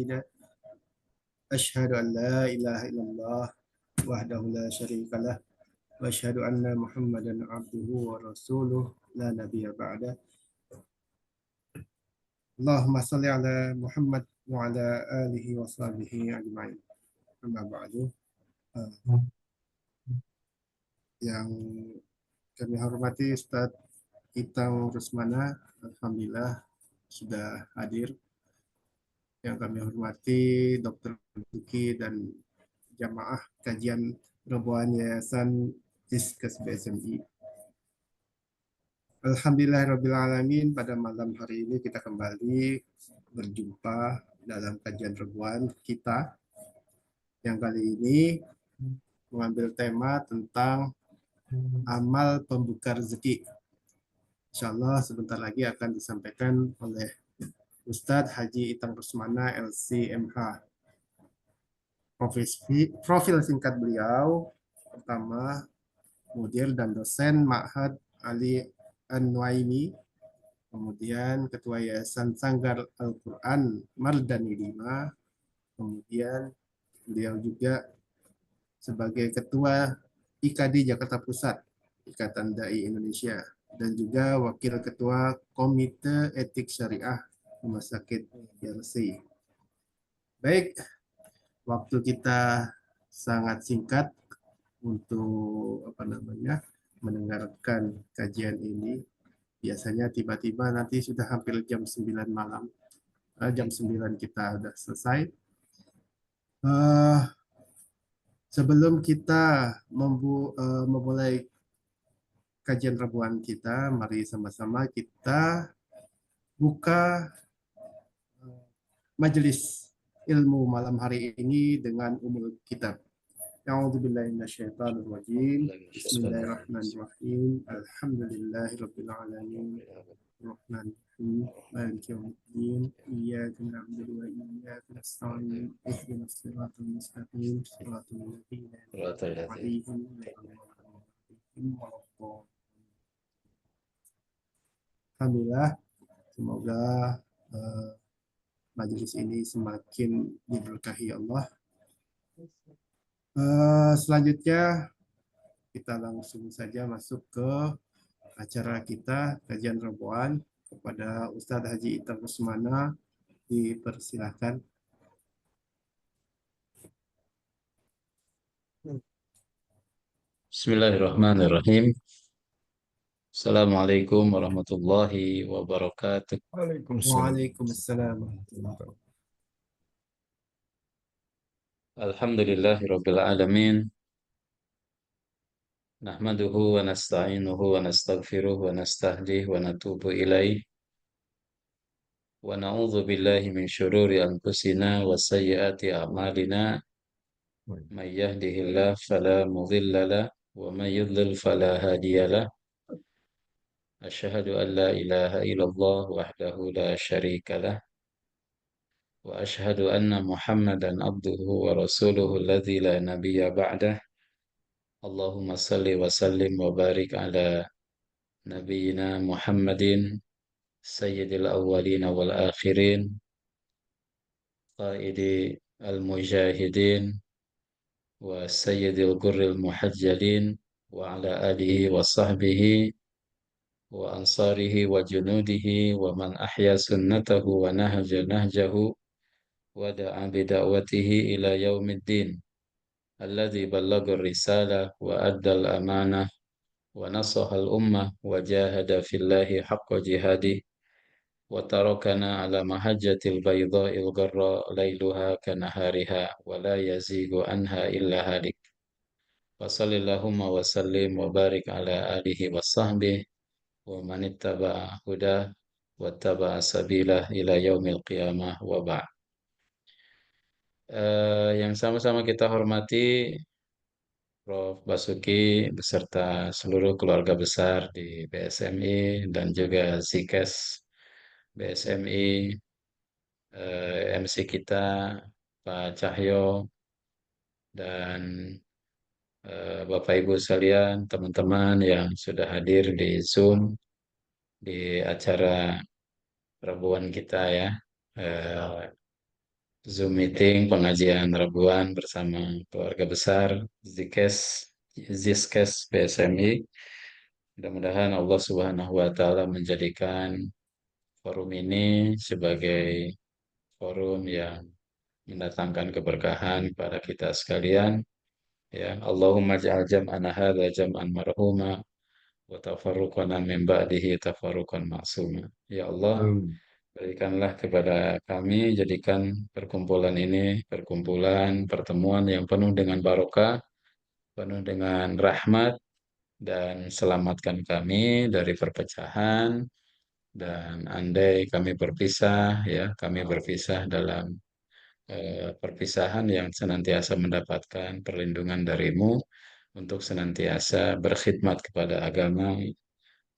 العالمين أشهد أن لا إله إلا الله وحده لا شريك له وأشهد أن محمدا عبده ورسوله لا نبي بعده اللهم صل على محمد وعلى آله وصحبه أجمعين أما بعد yang kami hormati Ustadz Itang Rusmana, Alhamdulillah sudah hadir. Yang kami hormati Dr. Duki dan jamaah kajian Roboan Yayasan Diskes BSMI. Alhamdulillahirrabbilalamin, pada malam hari ini kita kembali berjumpa dalam kajian Roboan kita yang kali ini mengambil tema tentang amal pembuka rezeki. Insya Allah sebentar lagi akan disampaikan oleh Ustadz Haji Itang Rusmana LCMH. Profil singkat beliau, pertama, mudir dan dosen Ma'had Ali An-Nuaimi, kemudian Ketua Yayasan Sanggar Al-Quran Mardani 5, kemudian beliau juga sebagai Ketua IKD Jakarta Pusat, Ikatan Dai Indonesia, dan juga Wakil Ketua Komite Etik Syariah Rumah Sakit YLC. Baik, waktu kita sangat singkat untuk mendengarkan kajian ini. Biasanya tiba-tiba nanti sudah hampir jam 9 malam. Jam 9 kita sudah selesai. Sebelum kita memulai kajian rebuan kita, mari sama-sama kita buka majelis ilmu malam hari ini dengan umul kitab. A'udzubillahi minasyaitonir rajim. Bismillahirrahmanirrahim. Alhamdulillahirabbil alamin. Rahmanirrahim. Maliki yaumiddin. Iyyaka na'budu wa iyyaka nasta'in. Ihdinas siratal mustaqim. Siratal ladzina an'amta 'alaihim ghairil maghdubi 'alaihim. Alhamdulillah, semoga majelis ini semakin diberkahi Allah. Selanjutnya kita langsung saja masuk ke acara kita kajian roboan. Kepada Ustadz Haji Itang Rusmana dipersilahkan. Bismillahirrahmanirrahim. Assalamualaikum warahmatullahi wabarakatuh. Waalaikumsalam. Alhamdulillahirabbil alamin. Nahmaduhu wa nasta'inuhu wa nastaghfiruhu wa nastahdihi wa natubu ilaih. Wa na'udzu billahi min syururi anfusina wa sayyiati a'malina. May yahdihillahu fala mudilla lahu wa may yudlil fala hadiya lahu. Asyhadu an la ilaha illallah wahdahu la syarika lah. Wa asyhadu anna Muhammadan abduhu wa rasuluhu alladzi la nabiyya ba'dah. Allahumma salli wa sallim wa barik ala nabiyyina Muhammadin sayyidil awwalin wal akhirin qaidi al-mujahidin wa sayyidil gurril muhajjalin wa ala alihi wa sahbihi wa ansarihi wa junudihi wa man ahya sunnatahu wa nahja nahjahu wa da'a bida'watihi ila yaumiddin. Alladzi ballagha ar-risalah wa adda al-amanah wa nasaha al-ummah wa jahada fillahi haqqa jihadih wa tarakana ala mahajjatil baydha'il gharra lailuha kanahariha wa la yazigu anha illa halik. Wa sallallahumma wa sallim wa barik ala alihi wa sahbihi wa man ittaba'a hudah wa taba'a sabilah ila yaumil qiyamah wa ba'd. Yang sama-sama kita hormati Prof. Basuki beserta seluruh keluarga besar di BSMI dan juga Zikes BSMI, MC kita Pak Cahyo dan Bapak Ibu sekalian, teman-teman yang sudah hadir di Zoom di acara rebuan kita ya, Zoom meeting pengajian Rabuan bersama keluarga besar Zikes Zizkes PSMI. Mudah-mudahan Allah Subhanahu wa taala menjadikan forum ini sebagai forum yang mendatangkan keberkahan kepada kita sekalian. Ya, Allahumma ja'al jam'ana hadza jam'an marhuma wa tafarruqana min ba'dihi tafarruqan ma'suma. Ya Allah, Amin. berikanlah kepada kami, jadikan perkumpulan ini perkumpulan pertemuan yang penuh dengan barokah, penuh dengan rahmat, dan selamatkan kami dari perpecahan. Dan andai kami berpisah, ya, kami berpisah dalam perpisahan yang senantiasa mendapatkan perlindungan darimu untuk senantiasa berkhidmat kepada agama,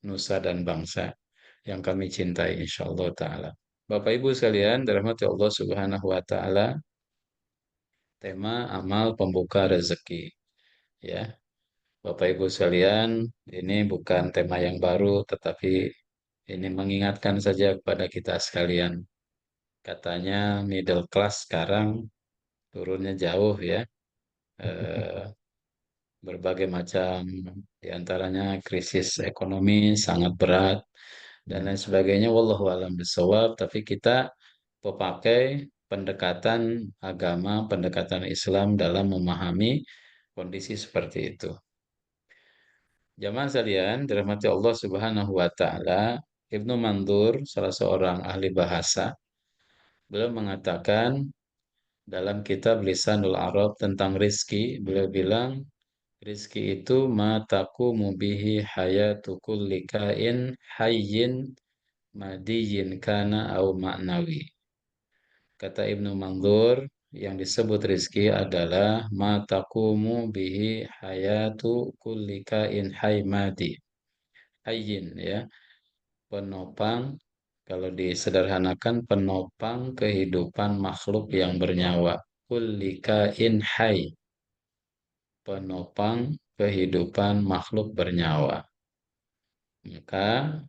nusa dan bangsa yang kami cintai insyaallah taala. Bapak Ibu sekalian, dirahmati Allah Subhanahu wa taala, tema amal pembuka rezeki, ya. Bapak Ibu sekalian, ini bukan tema yang baru tetapi ini mengingatkan saja kepada kita sekalian. Katanya middle class sekarang turunnya jauh ya. Eh, Berbagai macam diantaranya krisis ekonomi sangat berat dan lain sebagainya. Wallahu a'lam bishawab. Tapi kita memakai pendekatan agama, pendekatan Islam dalam memahami kondisi seperti itu. Jamaah sekalian, dirahmati Allah Subhanahu wa taala, Ibnu Mandur, salah seorang ahli bahasa, beliau mengatakan dalam kitab Lisanul Arab tentang rizki, beliau bilang rizki itu mataku mubihi hayatu kulli kain hayyin madiyin kana au ma'nawi. Kata Ibnu Mandur, yang disebut rizki adalah matakumu bihi hayatu kulli kain hayy madi. Hayyin ya, penopang, kalau disederhanakan penopang kehidupan makhluk yang bernyawa. Kulli kain hayy, penopang kehidupan makhluk bernyawa. Maka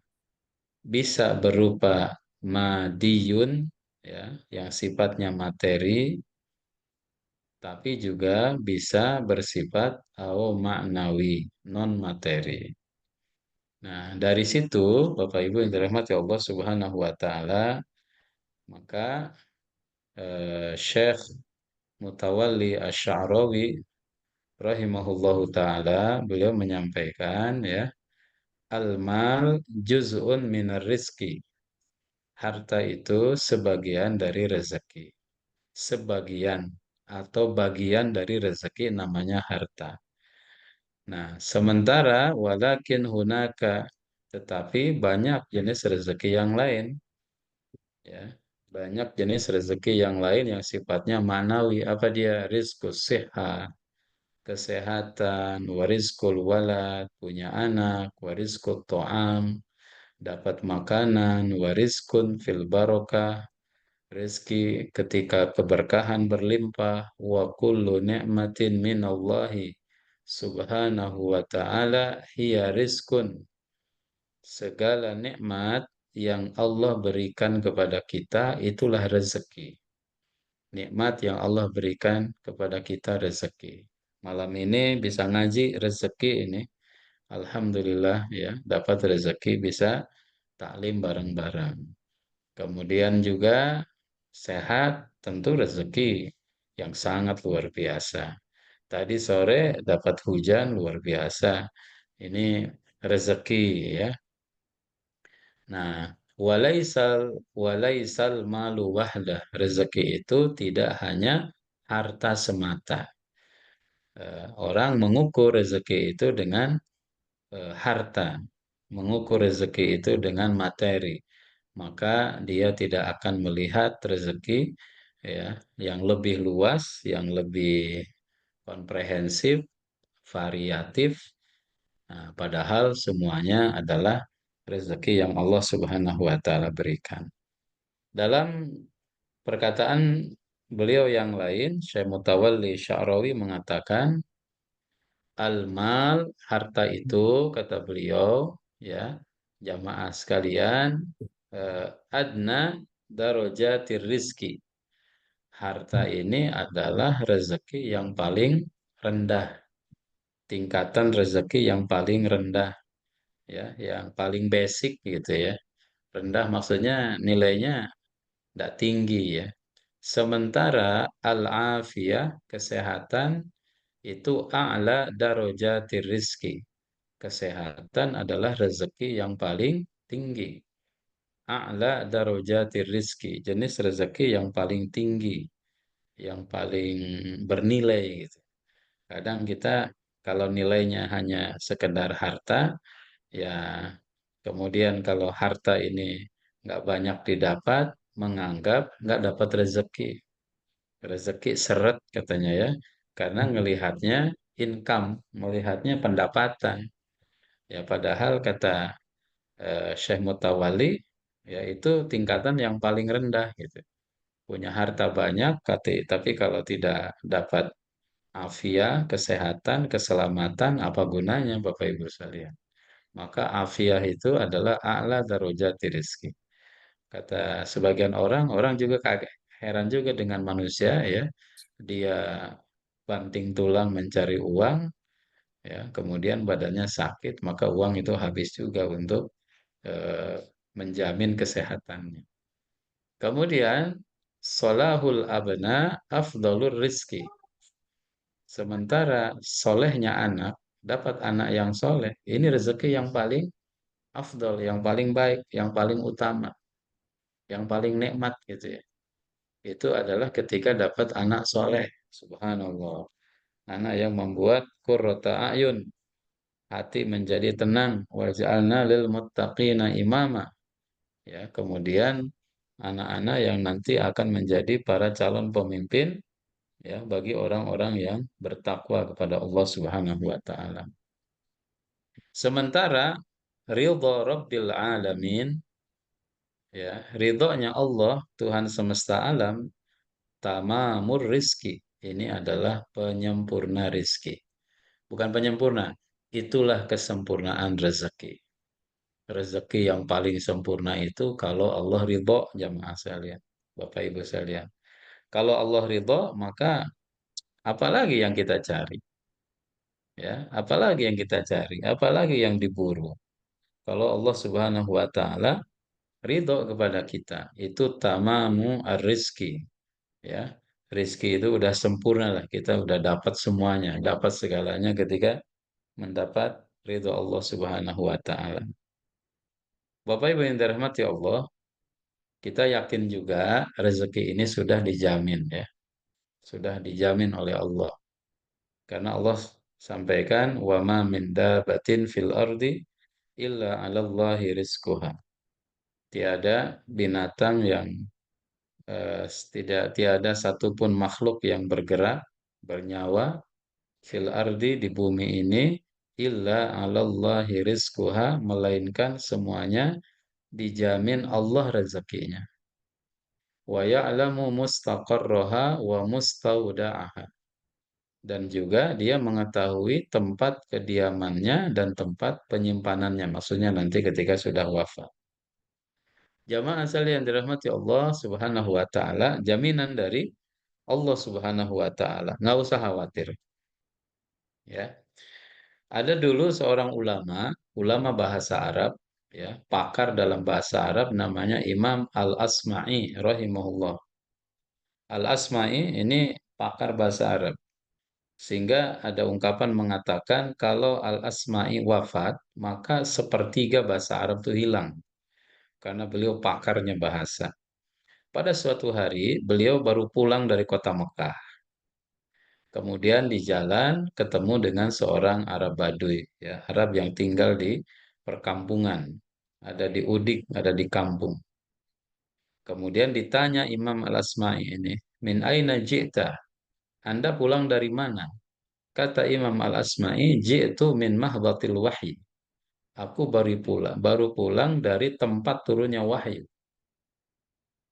bisa berupa madiyun ya, yang sifatnya materi, tapi juga bisa bersifat au maknawi, non materi. Nah, dari situ Bapak Ibu yang dirahmati Allah Subhanahu wa taala, maka Syekh Mutawalli Asy-Sya'rawi rahimahullahu taala beliau menyampaikan ya, al-mal juz'un minar rizki. Harta itu sebagian dari rezeki. Sebagian atau bagian dari rezeki namanya harta. Nah, sementara walakin hunaka, tetapi banyak jenis rezeki yang lain, ya. Banyak jenis rezeki yang lain yang sifatnya manawi. Apa dia? Rizkus sehat, kesehatan, warizkul walad, punya anak, warizkul to'am, dapat makanan, warizkun fil barokah, rezeki ketika keberkahan berlimpah, wa kullu ni'matin minallahi subhanahu wa ta'ala hiya rizkun. Segala nikmat yang Allah berikan kepada kita itulah rezeki. Nikmat yang Allah berikan kepada kita rezeki. Malam ini bisa ngaji rezeki ini. Alhamdulillah ya, dapat rezeki bisa taklim bareng-bareng. Kemudian juga sehat, tentu rezeki yang sangat luar biasa. Tadi sore dapat hujan luar biasa. Ini rezeki ya. Nah, walaisal malu wahdah. Rezeki itu tidak hanya harta semata. Orang mengukur rezeki itu dengan harta, mengukur rezeki itu dengan materi, maka dia tidak akan melihat rezeki ya yang lebih luas, yang lebih komprehensif, variatif. Nah, padahal semuanya adalah rezeki yang Allah Subhanahu wa taala berikan. Dalam perkataan beliau yang lain, Syekh Mutawalli Sya'rawi mengatakan, al-mal, harta itu, kata beliau, ya, jamaah sekalian, adna darajatir rizki. Harta ini adalah rezeki yang paling rendah, tingkatan rezeki yang paling rendah, ya, yang paling basic gitu ya. Rendah maksudnya nilainya tidak tinggi ya. Sementara al-afiyah, kesehatan, itu a'la darajatir rizki. Kesehatan adalah rezeki yang paling tinggi. A'la darajatir rizki. Jenis rezeki yang paling tinggi, yang paling bernilai gitu. Kadang kita kalau nilainya hanya sekedar harta, ya kemudian kalau harta ini nggak banyak didapat, menganggap nggak dapat rezeki. Rezeki seret katanya ya, karena ngelihatnya income, melihatnya pendapatan. Ya padahal kata Syekh Mutawali, yaitu tingkatan yang paling rendah gitu. Punya harta banyak, tapi kalau tidak dapat afiah, kesehatan, keselamatan, apa gunanya Bapak Ibu sekalian? Maka afiah itu adalah a'la darajati rizki. Kata sebagian orang, orang juga kaget, heran juga dengan manusia ya. Dia banting tulang mencari uang, ya, kemudian badannya sakit, maka uang itu habis juga untuk eh, menjamin kesehatannya. Kemudian, solahul abna afdalur rizki. Sementara solehnya anak, dapat anak yang soleh, ini rezeki yang paling afdol, yang paling baik, yang paling utama, yang paling nikmat gitu ya. Itu adalah ketika dapat anak soleh. Subhanallah. Anak yang membuat qurrata a'yun. Hati menjadi tenang. Waj'alna lil muttaqina imama. Ya, kemudian anak-anak yang nanti akan menjadi para calon pemimpin ya bagi orang-orang yang bertakwa kepada Allah Subhanahu wa taala. Sementara ridha Rabbil alamin, ya, ridhonya Allah Tuhan semesta alam, tamamur rizki. Ini adalah penyempurna rizki. Bukan penyempurna, itulah kesempurnaan rezeki. Rezeki yang paling sempurna itu kalau Allah ridho, jamaah sekalian, Bapak Ibu sekalian. Kalau Allah ridho, maka apalagi yang kita cari? Ya, apalagi yang kita cari? Apalagi yang diburu? Kalau Allah Subhanahu wa taala ridho kepada kita, itu tamamu ar-rizki, ya. Rizki itu udah sempurna lah, kita udah dapat semuanya, dapat segalanya ketika mendapat ridho Allah Subhanahu wa taala. Bapak Ibu yang dirahmati Allah, kita yakin juga rezeki ini sudah dijamin ya, sudah dijamin oleh Allah. Karena Allah sampaikan wa ma min dabatin fil ardi illa 'alallahi rizquha. Tiada binatang yang tiada satupun makhluk yang bergerak bernyawa fil ardi di bumi ini illa 'alallahi rizquha, melainkan semuanya dijamin Allah rezekinya. Wa ya'lamu mustaqarraha wa mustaudaha. Dan juga dia mengetahui tempat kediamannya dan tempat penyimpanannya. Maksudnya nanti ketika sudah wafat. Jamaah sekalian dirahmati Allah Subhanahu wa taala, jaminan dari Allah Subhanahu wa taala. Nggak usah khawatir, ya. Ada dulu seorang ulama, ulama bahasa Arab, ya, pakar dalam bahasa Arab namanya Imam Al-Asma'i rahimahullah. Al-Asma'i ini pakar bahasa Arab. Sehingga ada ungkapan mengatakan kalau Al-Asma'i wafat, maka sepertiga bahasa Arab itu hilang. Karena beliau pakarnya bahasa. Pada suatu hari, beliau baru pulang dari kota Mekah. Kemudian di jalan ketemu dengan seorang Arab Baduy, ya, Arab yang tinggal di perkampungan. Ada di Udik, ada di kampung. Kemudian ditanya Imam Al-Asma'i ini, Min aina ji'ta? Anda pulang dari mana? Kata Imam Al-Asma'i, ji'tu min mahdhatil wahyi. Aku baru pulang dari tempat turunnya wahyu.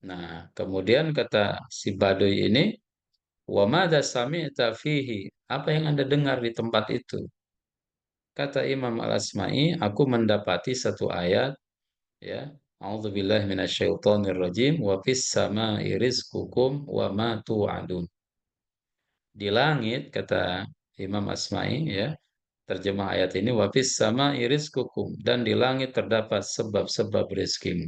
Nah, kemudian kata si Baduy ini, wa madza sami'ta fihi? Apa yang Anda dengar di tempat itu? Kata Imam Al-Asma'i, aku mendapati satu ayat, ya. A'udzubillahi minasyaitonirrajim. Wa fis sama'i rizqukum wa ma tu'adun. Di langit, kata Imam Asma'i, ya, terjemah ayat ini, wa fis sama'i rizqukum, dan di langit terdapat sebab-sebab rezekimu.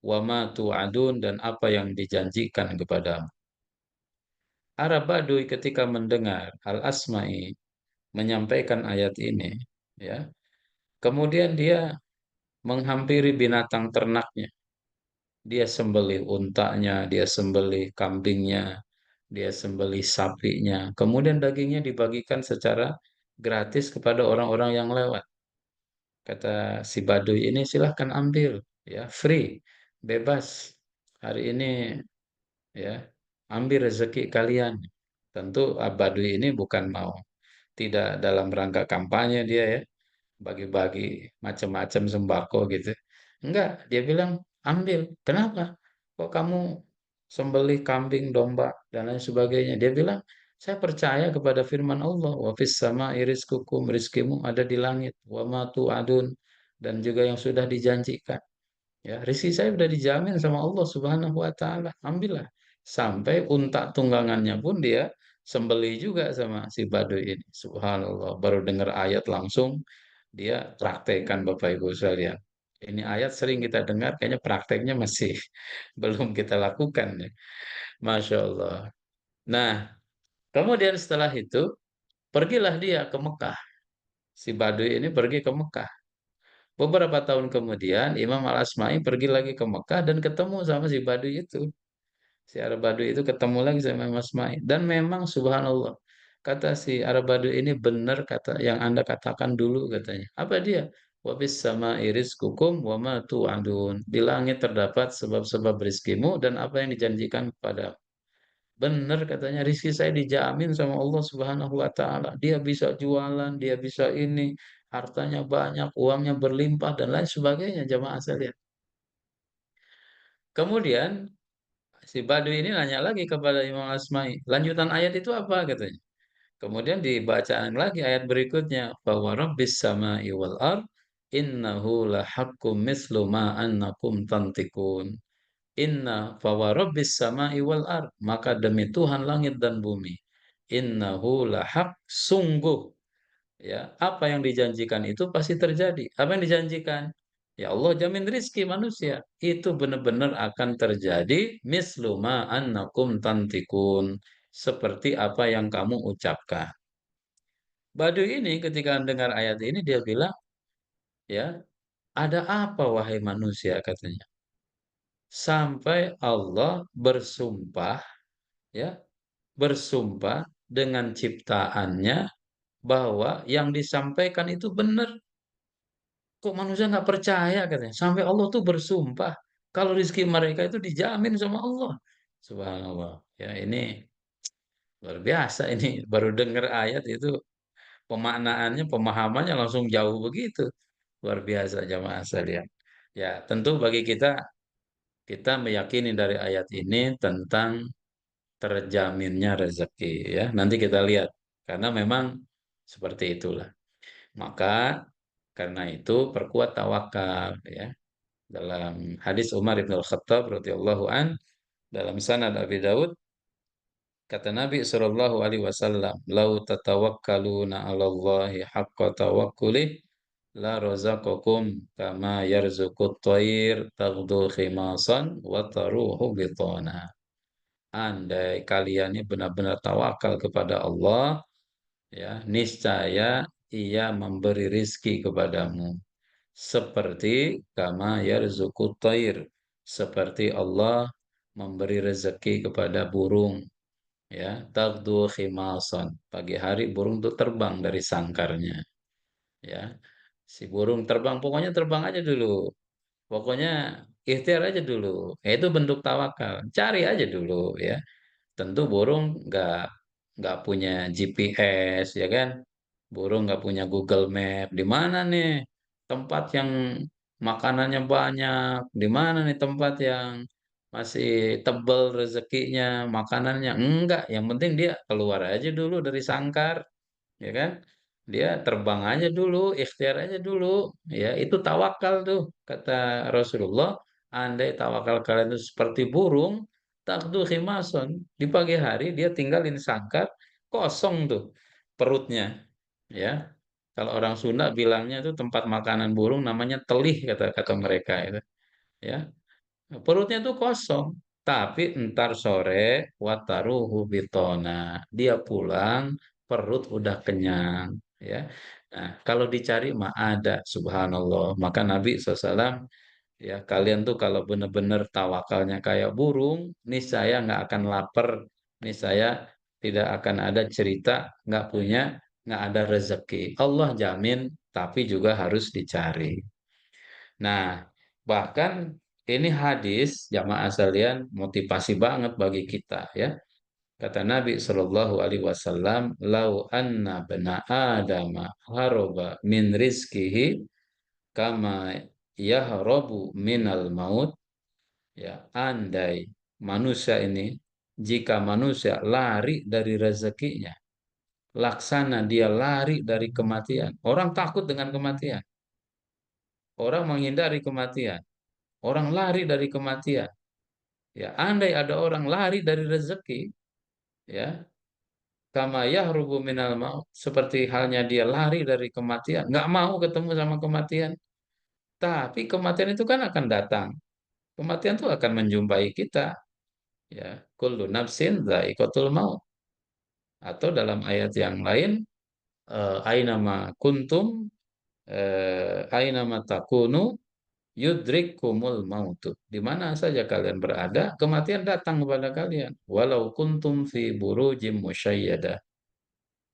Wa ma tu'adun, dan apa yang dijanjikan kepadamu. Arab Baduy ketika mendengar Al-Asma'i menyampaikan ayat ini, ya, kemudian dia menghampiri binatang ternaknya. Dia sembelih untanya, dia sembelih kambingnya, dia sembelih sapinya. Kemudian dagingnya dibagikan secara gratis kepada orang-orang yang lewat. Kata si Baduy ini, silahkan ambil, ya, free, bebas. Hari ini, ya, ambil rezeki kalian. Tentu Baduy ini bukan mau, tidak dalam rangka kampanye dia, ya, bagi-bagi macam-macam sembako gitu. Enggak, dia bilang ambil. Kenapa? Kok kamu sembelih kambing, domba, dan lain sebagainya? Dia bilang, saya percaya kepada firman Allah, wa fis sama rizqukum, rizkimu ada di langit, wa ma tu'adun, dan juga yang sudah dijanjikan. Ya, rezeki saya sudah dijamin sama Allah Subhanahu wa taala. Ambillah. Sampai unta tunggangannya pun dia sembelih juga sama si Baduy ini. Subhanallah, baru dengar ayat langsung dia praktekkan Bapak Ibu sekalian. Ini ayat sering kita dengar, kayaknya prakteknya masih belum kita lakukan ya. Masya Allah. Nah, kemudian setelah itu pergilah dia ke Mekah. Si Baduy ini pergi ke Mekah. Beberapa tahun kemudian Imam Al-Asma'i pergi lagi ke Mekah dan ketemu sama si Baduy itu. Si Arab Baduy itu ketemu lagi sama Imam Al-Asma'i. Dan memang subhanallah, kata si Arab Baduy ini benar kata yang Anda katakan dulu katanya. Apa dia? Wa bis sama'i rizqukum wa ma tu'adun. Di langit terdapat sebab-sebab rizkimu dan apa yang dijanjikan kepada. Benar katanya, rizki saya dijamin sama Allah Subhanahu wa taala. Dia bisa jualan, dia bisa ini, hartanya banyak, uangnya berlimpah dan lain sebagainya, jamaah sekalian. Kemudian si Badui ini nanya lagi kepada Imam Asma'i, lanjutan ayat itu apa katanya? Kemudian dibacaan lagi ayat berikutnya, bahwa Rabbis sama'i wal ard innahu lahaqqum mislu ma annakum tantikun. Inna fawa rabbis sama'i wal ard, maka demi Tuhan langit dan bumi. Innahu lahaq, sungguh, ya, apa yang dijanjikan itu pasti terjadi. Apa yang dijanjikan? Ya Allah jamin rizki manusia. Itu benar-benar akan terjadi misluma annakum tantikun. Seperti apa yang kamu ucapkan. Baduy ini ketika mendengar ayat ini dia bilang, ya, ada apa wahai manusia katanya. Sampai Allah bersumpah, ya, bersumpah dengan ciptaannya bahwa yang disampaikan itu benar. Kok manusia nggak percaya katanya? Sampai Allah tuh bersumpah kalau rizki mereka itu dijamin sama Allah. Subhanallah. Ya ini luar biasa ini. Baru dengar ayat itu pemaknaannya, pemahamannya langsung jauh begitu. Luar biasa jamaah sekalian. Ya tentu bagi kita, kita meyakini dari ayat ini tentang terjaminnya rezeki ya. Nanti kita lihat karena memang seperti itulah. Maka karena itu perkuat tawakal ya. Dalam hadis Umar bin Al-Khattab radhiyallahu an, dalam sanad Abi Daud, kata Nabi sallallahu alaihi wasallam, "Lau tatawakkaluna 'ala Allahi haqqa tawakkuli la razaqakum kama yarzuqut thair taghdu khimasan wa taruhu bitana." Andai kalian ini benar-benar tawakal kepada Allah, ya, niscaya Ia memberi rizki kepadamu. Seperti kama yarzuqut thair, seperti Allah memberi rezeki kepada burung, ya, tagdu khimasan. Pagi hari burung itu terbang dari sangkarnya, ya. Si burung terbang, pokoknya terbang aja dulu. Pokoknya ikhtiar aja dulu. Itu bentuk tawakal. Cari aja dulu, ya. Tentu burung nggak punya GPS ya kan, burung nggak punya Google Map. Di mana nih tempat yang makanannya banyak, di mana nih tempat yang masih tebal rezekinya, makanannya enggak. Yang penting dia keluar aja dulu dari sangkar, ya kan, dia terbang aja dulu, ikhtiar aja dulu, ya itu tawakal tuh kata Rasulullah. andai tawakal kalian itu seperti burung, takdu khimason. Di pagi hari dia tinggalin sangkar, kosong tuh perutnya. Ya, kalau orang Sunda bilangnya itu tempat makanan burung namanya telih kata kata mereka itu. Ya, perutnya tuh kosong. Tapi entar sore wataruhu bitona. Dia pulang, perut udah kenyang. Ya, nah kalau dicari mah ada, subhanallah. Maka Nabi SAW, ya kalian tuh kalau benar-benar tawakalnya kayak burung, nih saya nggak akan lapar, nih saya tidak akan ada cerita nggak punya, nggak ada rezeki. Allah jamin, tapi juga harus dicari. Nah, bahkan ini hadis jamaah sekalian motivasi banget bagi kita ya. Kata Nabi Shallallahu Alaihi Wasallam, "Lau anna bena Adama haroba min rizkihi kama yahrobu minal maut." Ya, andai manusia ini, jika manusia lari dari rezekinya, laksana dia lari dari kematian. Orang takut dengan kematian. Orang menghindari kematian. Orang lari dari kematian. Ya, andai ada orang lari dari rezeki, ya, kama yahrubu minal maut, seperti halnya dia lari dari kematian, nggak mau ketemu sama kematian. Tapi kematian itu kan akan datang. Kematian itu akan menjumpai kita. Ya, kullu nafsin dha'iqatul maut. Atau dalam ayat yang lain, ainama kuntum, ainama takunu, yudrikumul mautu. Di mana saja kalian berada, kematian datang kepada kalian. Walau kuntum fi burujim musyayyada.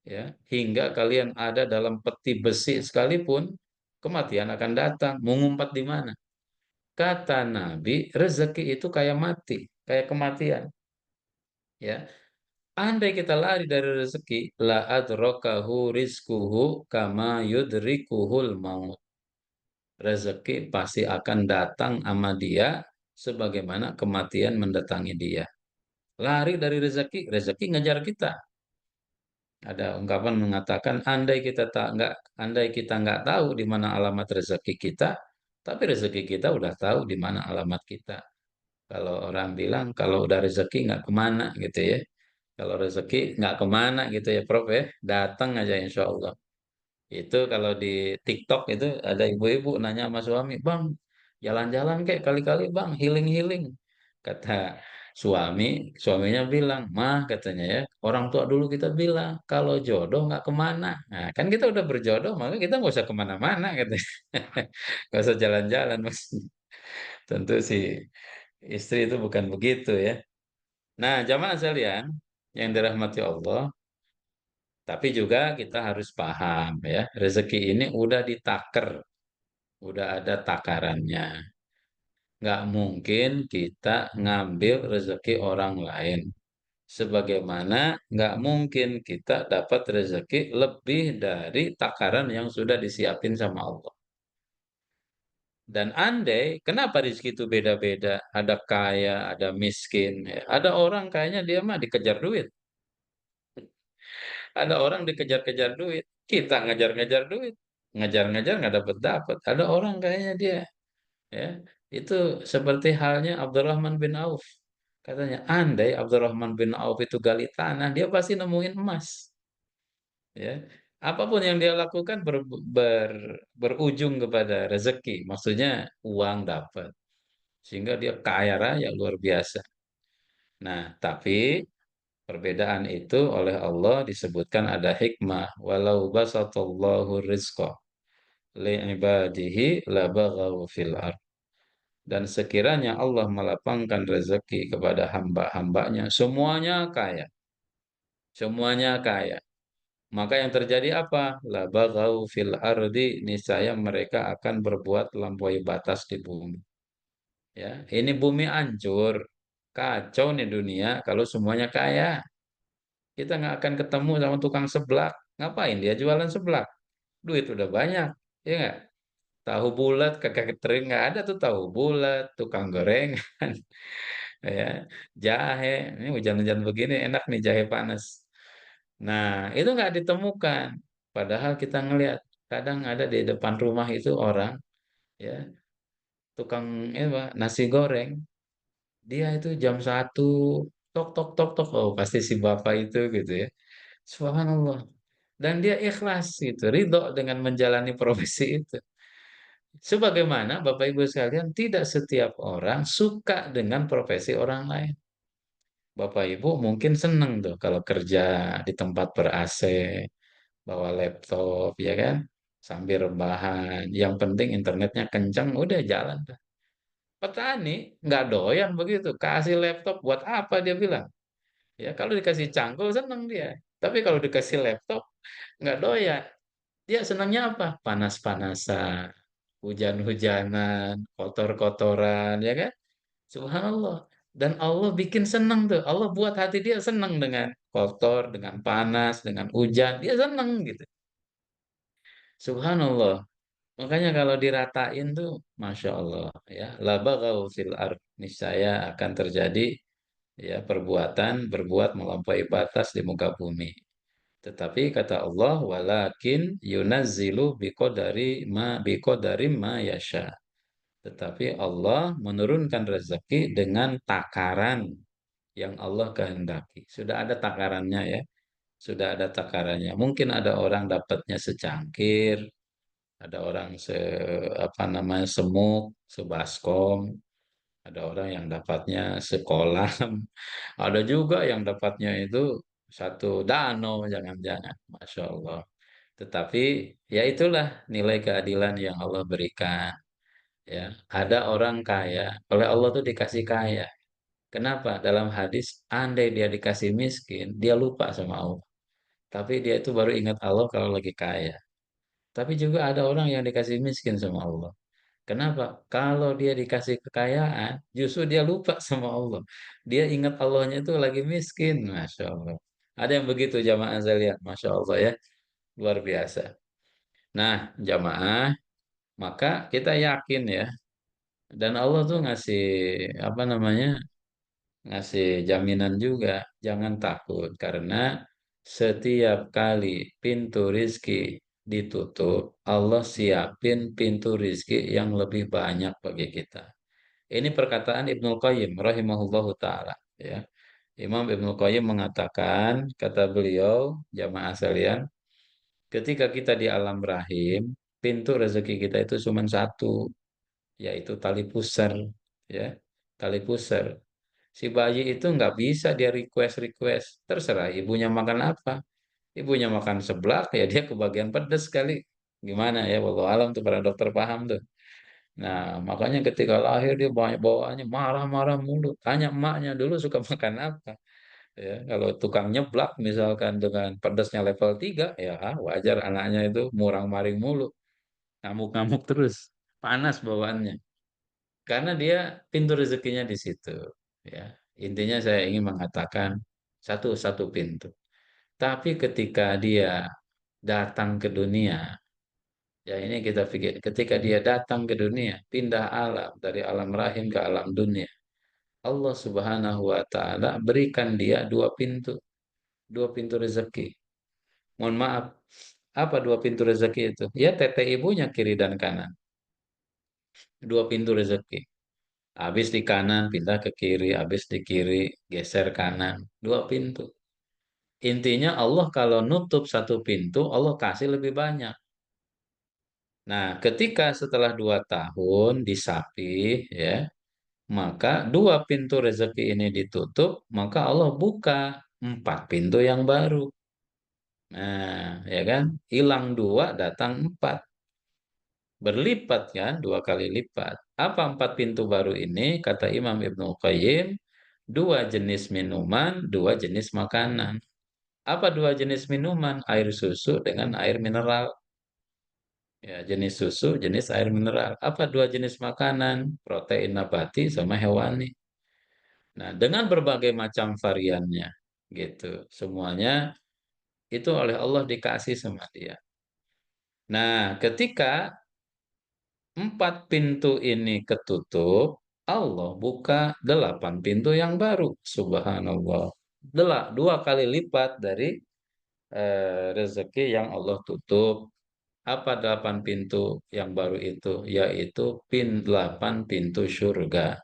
Ya, hingga kalian ada dalam peti besi sekalipun, kematian akan datang. Mengumpat di mana? Kata Nabi, rezeki itu kayak mati, kayak kematian. Ya, andai kita lari dari rezeki, la adrakahu rizkuhu kama yudrikuhul maut. Rezeki pasti akan datang sama dia sebagaimana kematian mendatangi dia. Lari dari rezeki, rezeki ngejar kita. Ada ungkapan mengatakan andai kita nggak tahu di mana alamat rezeki kita, tapi rezeki kita udah tahu di mana alamat kita. Kalau orang bilang kalau udah rezeki nggak kemana gitu ya. Kalau rezeki nggak kemana gitu ya Prof ya, datang aja insya Allah. Itu kalau di TikTok itu ada ibu-ibu nanya sama suami, Bang, jalan-jalan kayak kali-kali Bang, healing-healing. Kata suami, suaminya bilang, Mah katanya ya, orang tua dulu kita bilang, kalau jodoh nggak kemana. Nah kan kita udah berjodoh, maka kita nggak usah kemana-mana katanya. Nggak usah jalan-jalan mas. Tentu sih istri itu bukan begitu ya. Nah jamaah sekalian yang dirahmati Allah, tapi juga kita harus paham ya, rezeki ini udah ditaker, udah ada takarannya. Nggak mungkin kita ngambil rezeki orang lain. Sebagaimana nggak mungkin kita dapat rezeki lebih dari takaran yang sudah disiapin sama Allah. Dan andai, kenapa rezeki itu beda-beda? Ada kaya, ada miskin. Ya. Ada orang kayaknya dia mah dikejar duit. Ada orang dikejar-kejar duit. Kita ngejar-ngejar duit. Ngejar-ngejar nggak dapat-dapat. Ada orang kayaknya dia, ya, itu seperti halnya Abdurrahman bin Auf. Katanya, andai Abdurrahman bin Auf itu gali tanah, dia pasti nemuin emas. Ya, apapun yang dia lakukan berujung kepada rezeki. Maksudnya uang dapat. Sehingga dia kaya raya luar biasa. Nah, tapi perbedaan itu oleh Allah disebutkan ada hikmah. Walau basatallahu rizqa li'ibadihi labaghaw fil ard. Dan sekiranya Allah melapangkan rezeki kepada hamba-hambanya, semuanya kaya. Semuanya kaya. Maka yang terjadi apa? Labaghaw fil ardi, niscaya mereka akan berbuat lampaui batas di bumi. Ya, ini bumi hancur. Kacau nih dunia kalau semuanya kaya. Kita nggak akan ketemu sama tukang seblak. Ngapain dia jualan seblak? Duit udah banyak. Ya nggak? Tahu bulat, kakak kering nggak ada tuh tahu bulat, tukang gorengan, ya, jahe. Ini hujan-hujan begini enak nih jahe panas. Nah, itu nggak ditemukan. Padahal kita ngelihat kadang ada di depan rumah itu orang, ya, tukang nasi goreng. Dia itu jam 1 tok tok tok tok, oh pasti si bapak itu gitu ya. Subhanallah. Dan dia ikhlas gitu, ridho dengan menjalani profesi itu. Sebagaimana Bapak Ibu sekalian, tidak setiap orang suka dengan profesi orang lain. Bapak Ibu mungkin seneng tuh kalau kerja di tempat ber-AC, bawa laptop, ya kan? Sambil rebahan. Yang penting internetnya kencang, udah jalan tuh. Petani nggak doyan begitu. Kasih laptop buat apa dia bilang? Ya kalau dikasih cangkul seneng dia. Tapi kalau dikasih laptop nggak doyan. Dia senangnya apa? Panas-panasan, hujan-hujanan, kotor-kotoran, ya kan? Subhanallah. Dan Allah bikin senang tuh. Allah buat hati dia senang dengan kotor, dengan panas, dengan hujan. Dia senang gitu. Subhanallah. Makanya kalau diratain tuh, Masya Allah ya. Labaghaw fil ard. Niscaya akan terjadi ya perbuatan berbuat melampaui batas di muka bumi. Tetapi kata Allah, walakin yunazzilu biqadari ma yasha. Tetapi Allah menurunkan rezeki dengan takaran yang Allah kehendaki. Sudah ada takarannya ya, sudah ada takarannya. Mungkin ada orang dapatnya secangkir, ada orang apa namanya semuk, sebaskom, ada orang yang dapatnya sekolah, ada juga yang dapatnya itu satu danau, jangan-jangan, masya Allah. Tetapi ya itulah nilai keadilan yang Allah berikan. Ya, ada orang kaya, oleh Allah tuh dikasih kaya. Kenapa? Dalam hadis, andai dia dikasih miskin, dia lupa sama Allah. Tapi dia itu baru ingat Allah kalau lagi kaya. Tapi juga ada orang yang dikasih miskin sama Allah. Kenapa? Kalau dia dikasih kekayaan, justru dia lupa sama Allah. Dia ingat Allahnya itu lagi miskin. Masya Allah. Ada yang begitu jamaah saya lihat. Masya Allah ya. Luar biasa. Nah, jamaah, maka kita yakin ya. Dan Allah tuh ngasih, apa namanya, ngasih jaminan juga. Jangan takut. Karena setiap kali pintu rizki ditutup, Allah siapin pintu rizki yang lebih banyak bagi kita. Ini perkataan Ibnu Qayyim rahimahullahu taala ya. Imam Ibnu Qayyim mengatakan, kata beliau, jamaah sekalian, ketika kita di alam rahim, pintu rezeki kita itu cuma satu, yaitu tali pusar ya. Tali pusar. Si bayi itu nggak bisa dia request-request, terserah ibunya makan apa. Ibunya makan seblak, ya dia kebagian pedes kali. Gimana ya, wallahu alam tuh para dokter paham tuh. Nah, makanya ketika lahir dia banyak bawaannya marah-marah mulu. Tanya emaknya dulu suka makan apa. Ya, kalau tukang nyeblak misalkan dengan pedasnya level 3, ya wajar anaknya itu murang-maring mulu. Ngamuk-ngamuk terus. Panas bawaannya. Karena dia pintu rezekinya di situ. Ya, intinya saya ingin mengatakan satu-satu pintu. Tapi ketika dia datang ke dunia, ya ini kita pikir, ketika dia datang ke dunia, pindah alam, dari alam rahim ke alam dunia. Allah Subhanahu wa Ta'ala berikan dia dua pintu rezeki. Mohon maaf, apa dua pintu rezeki itu? Ya, tete ibunya kiri dan kanan, dua pintu rezeki. Habis di kanan, pindah ke kiri, habis di kiri, geser kanan, dua pintu. Intinya Allah kalau nutup satu pintu, Allah kasih lebih banyak. Nah, ketika setelah 2 tahun disapih, ya, maka dua pintu rezeki ini ditutup, maka Allah buka 4 pintu yang baru. Nah, ya kan? Hilang 2, datang 4. Berlipat kan, 2 kali lipat. Apa 4 pintu baru ini? Kata Imam Ibnu Qayyim, 2 jenis minuman, 2 jenis makanan. Apa 2 jenis minuman? Air susu dengan air mineral. Ya, jenis susu, jenis air mineral. Apa 2 jenis makanan? Protein nabati sama hewani. Nah, dengan berbagai macam variannya, gitu. Semuanya itu oleh Allah dikasih sama dia. Nah, ketika 4 pintu ini ketutup, Allah buka 8 pintu yang baru. Subhanallah. 2 kali lipat dari rezeki yang Allah tutup. Apa 8 pintu yang baru itu? Yaitu 8 pintu surga.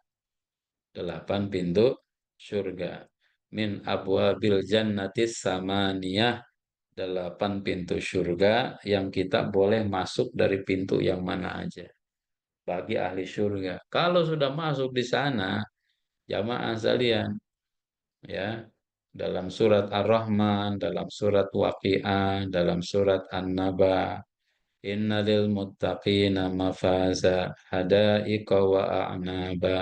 8 pintu surga. Min abwabil jannatis samaniyah. 8 pintu surga yang kita boleh masuk dari pintu yang mana aja. Bagi ahli surga. Kalau sudah masuk di sana, jamaah sekalian, ya, dalam surat Ar-Rahman, dalam surat Waqiah, dalam surat An-Naba, inna lil muttaqina mafaza hadaiqa wa a'naba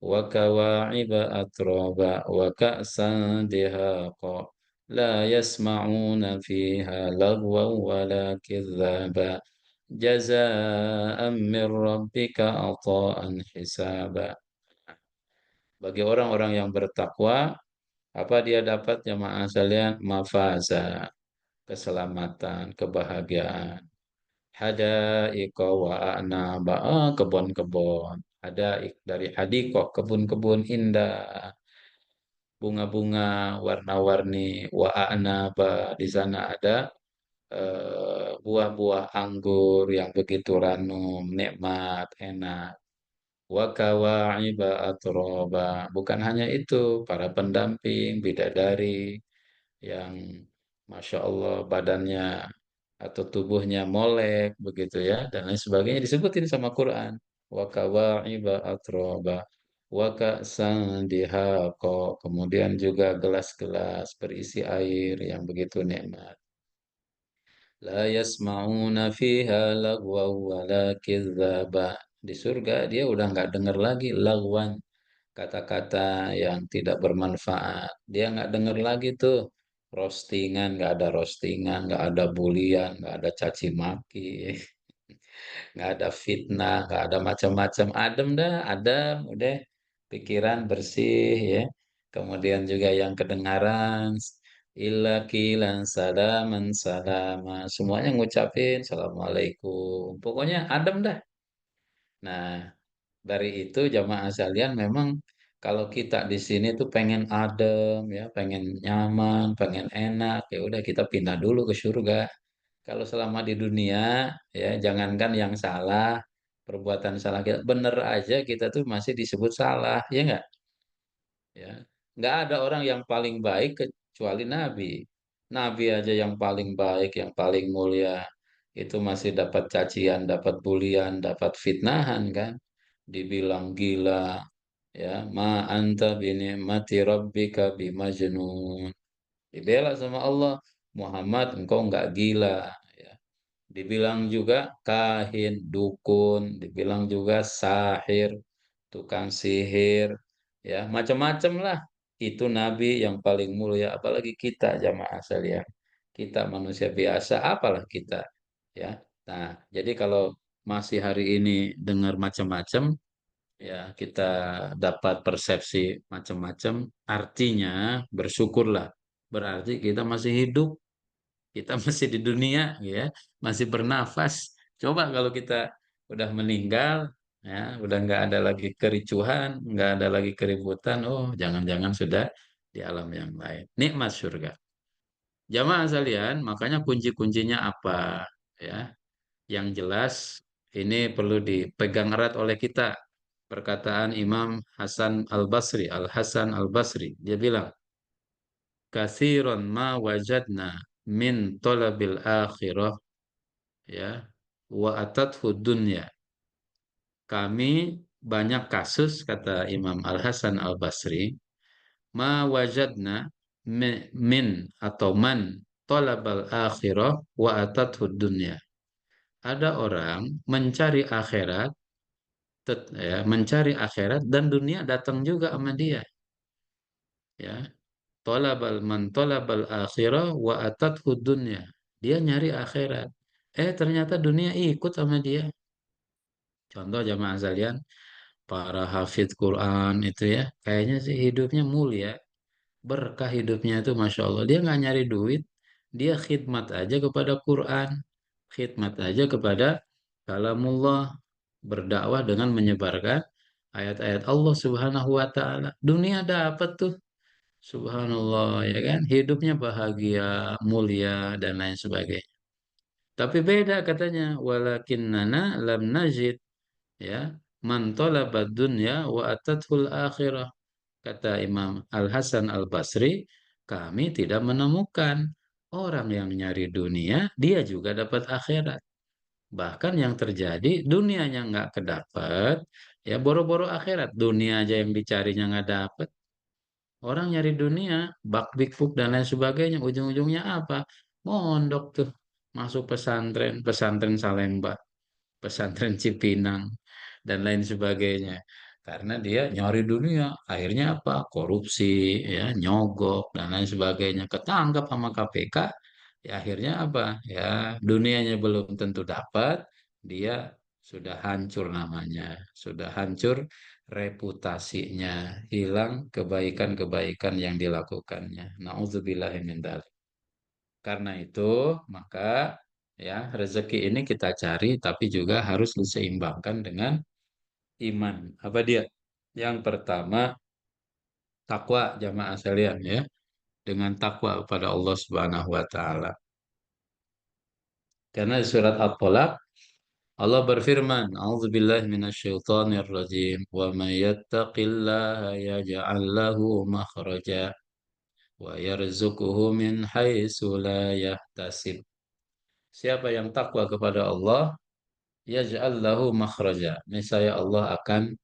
wa kawa'iba atraba wa ka'san dihaqa la yasma'una fiha lagwan wa la kidzaba jazaan min rabbika ata'an hisaba. Bagi orang-orang yang bertakwa, apa dia dapat jamaah sekalian? Mafaza, keselamatan, kebahagiaan. Hada'iqa wa a'naba, kebun-kebun. Hada'iq dari hadikoh, kebun-kebun indah. Bunga-bunga warna-warni. Wa a'naba, di sana ada buah-buah anggur yang begitu ranum, nikmat, enak. Wa kawa'iba atroba. Bukan hanya itu, para pendamping, bidadari yang Masya Allah badannya atau tubuhnya molek begitu ya dan lain sebagainya disebutin sama Quran. Wa kawa'iba atroba. Wa ka'san dihaqa. Kemudian juga gelas-gelas berisi air yang begitu nikmat. La yasma'una fiha lagwa wa la kidzaba. Di surga dia udah nggak dengar lagi lagwan, kata-kata yang tidak bermanfaat. Dia nggak dengar lagi tuh roastingan, nggak ada roastingan, nggak ada bulian, nggak ada caci maki, nggak ada fitnah, nggak ada macam-macam. Adem dah, adem, udah pikiran bersih ya. Kemudian juga yang kedengaran illa kilan salaman salama. Semuanya ngucapin assalamualaikum. Pokoknya adem dah. Nah, dari itu jamaah sekalian memang kalau kita di sini tuh pengen adem ya, pengen nyaman, pengen enak, ya udah kita pindah dulu ke surga. Kalau selama di dunia ya jangankan yang salah, perbuatan salah kita bener aja kita tuh masih disebut salah, ya enggak? Ya. Nggak ada orang yang paling baik kecuali Nabi. Nabi aja yang paling baik, yang paling mulia, itu masih dapat cacian, dapat bulian, dapat fitnahan kan? Dibilang gila, ya, ma anta binikmati rabbika bimajnun. Dibela sama Allah, Muhammad engkau nggak gila, ya. Dibilang juga kahin, dukun, dibilang juga sahir, tukang sihir, ya macam-macam lah. Itu nabi yang paling mulia, apalagi kita jamaah sekalian. Kita manusia biasa, apalah kita, ya. Nah, jadi kalau masih hari ini dengar macam-macam, ya kita dapat persepsi macam-macam, artinya bersyukurlah. Berarti kita masih hidup, kita masih di dunia ya, masih bernafas. Coba kalau kita udah meninggal ya, udah nggak ada lagi kericuhan, nggak ada lagi keributan, oh jangan-jangan sudah di alam yang lain. Nikmat surga. Jamaah sekalian, makanya kunci-kuncinya apa ya? Yang jelas ini perlu dipegang erat oleh kita. Perkataan Imam Hasan Al-Basri, Al-Hasan Al-Basri, dia bilang, "Katsiran ma wajadna min talabil akhirah ya wa atathu dunya." Kami banyak kasus kata Imam Al Hasan Al Basri, ma wajadna min atau man talabal akhirah wa atathu dunya. Ada orang mencari akhirat, ya, mencari akhirat dan dunia datang juga sama dia, ya. Man talabal akhirah wa atathu dunya. Dia nyari akhirat. Ternyata dunia ikut sama dia. Contoh jamaah sekalian, para hafidz Quran itu ya, kayaknya sih hidupnya mulia, berkah hidupnya itu Masya Allah. Dia nggak nyari duit, dia khidmat aja kepada Quran, khidmat aja kepada kalamullah, berdakwah dengan menyebarkan ayat-ayat Allah Subhanahu wa Ta'ala. Dunia dapat tuh, Subhanallah, ya kan? Hidupnya bahagia, mulia, dan lain sebagainya. Tapi beda katanya, walakinnana lam najid, ya, man talabad dunya wa atathul akhirah. Kata Imam Al Hasan Al Basri, kami tidak menemukan orang yang nyari dunia, dia juga dapat akhirat. Bahkan yang terjadi dunianya nggak kedapat, ya boro-boro akhirat. Dunia aja yang dicarinya nggak dapat. Orang nyari dunia, bak big dan lain sebagainya. Ujung-ujungnya apa? Mondok tuh, masuk pesantren, pesantren Salemba, pesantren Cipinang, dan lain sebagainya. Karena dia nyari dunia, akhirnya apa? Korupsi, ya, nyogok, dan lain sebagainya. Ketangkap sama KPK, ya akhirnya apa? Ya, dunianya belum tentu dapat, dia sudah hancur namanya, sudah hancur reputasinya, hilang kebaikan-kebaikan yang dilakukannya. Nauzubillahi min dzalik. Karena itu, maka ya rezeki ini kita cari tapi juga harus diseimbangkan dengan iman. Apa dia? Yang pertama, takwa jamaah sekalian ya. Dengan takwa kepada Allah Subhanahu wa taala. Karena di surat At-Talaq Allah berfirman, "A'udzubillahi minasyaitonir rajim. Wa may yattaqillaha yaj'al lahu makhraja wa yarzuquhu min haitsu la yahtasib." Siapa yang takwa kepada Allah, yaj'al lahu makhraja. Niscaya Allah akan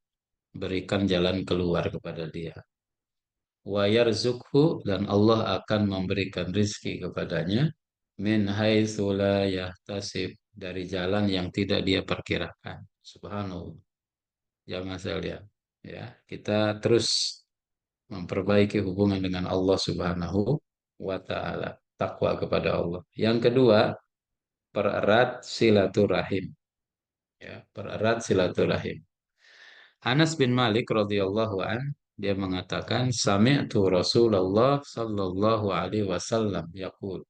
berikan jalan keluar kepada dia. Wa yarzukhu dan Allah akan memberikan rizki kepadanya min haitsu la yahtasib dari jalan yang tidak dia perkirakan. Subhanallah. Jangan saya lihat. Ya, kita terus memperbaiki hubungan dengan Allah Subhanahu wa taala, takwa kepada Allah. Yang kedua, pererat silaturahim. Ya, pererat silaturahim. Anas bin Malik radhiyallahu an dia mengatakan sami'tu Rasulullah sallallahu alaihi wasallam yaqul.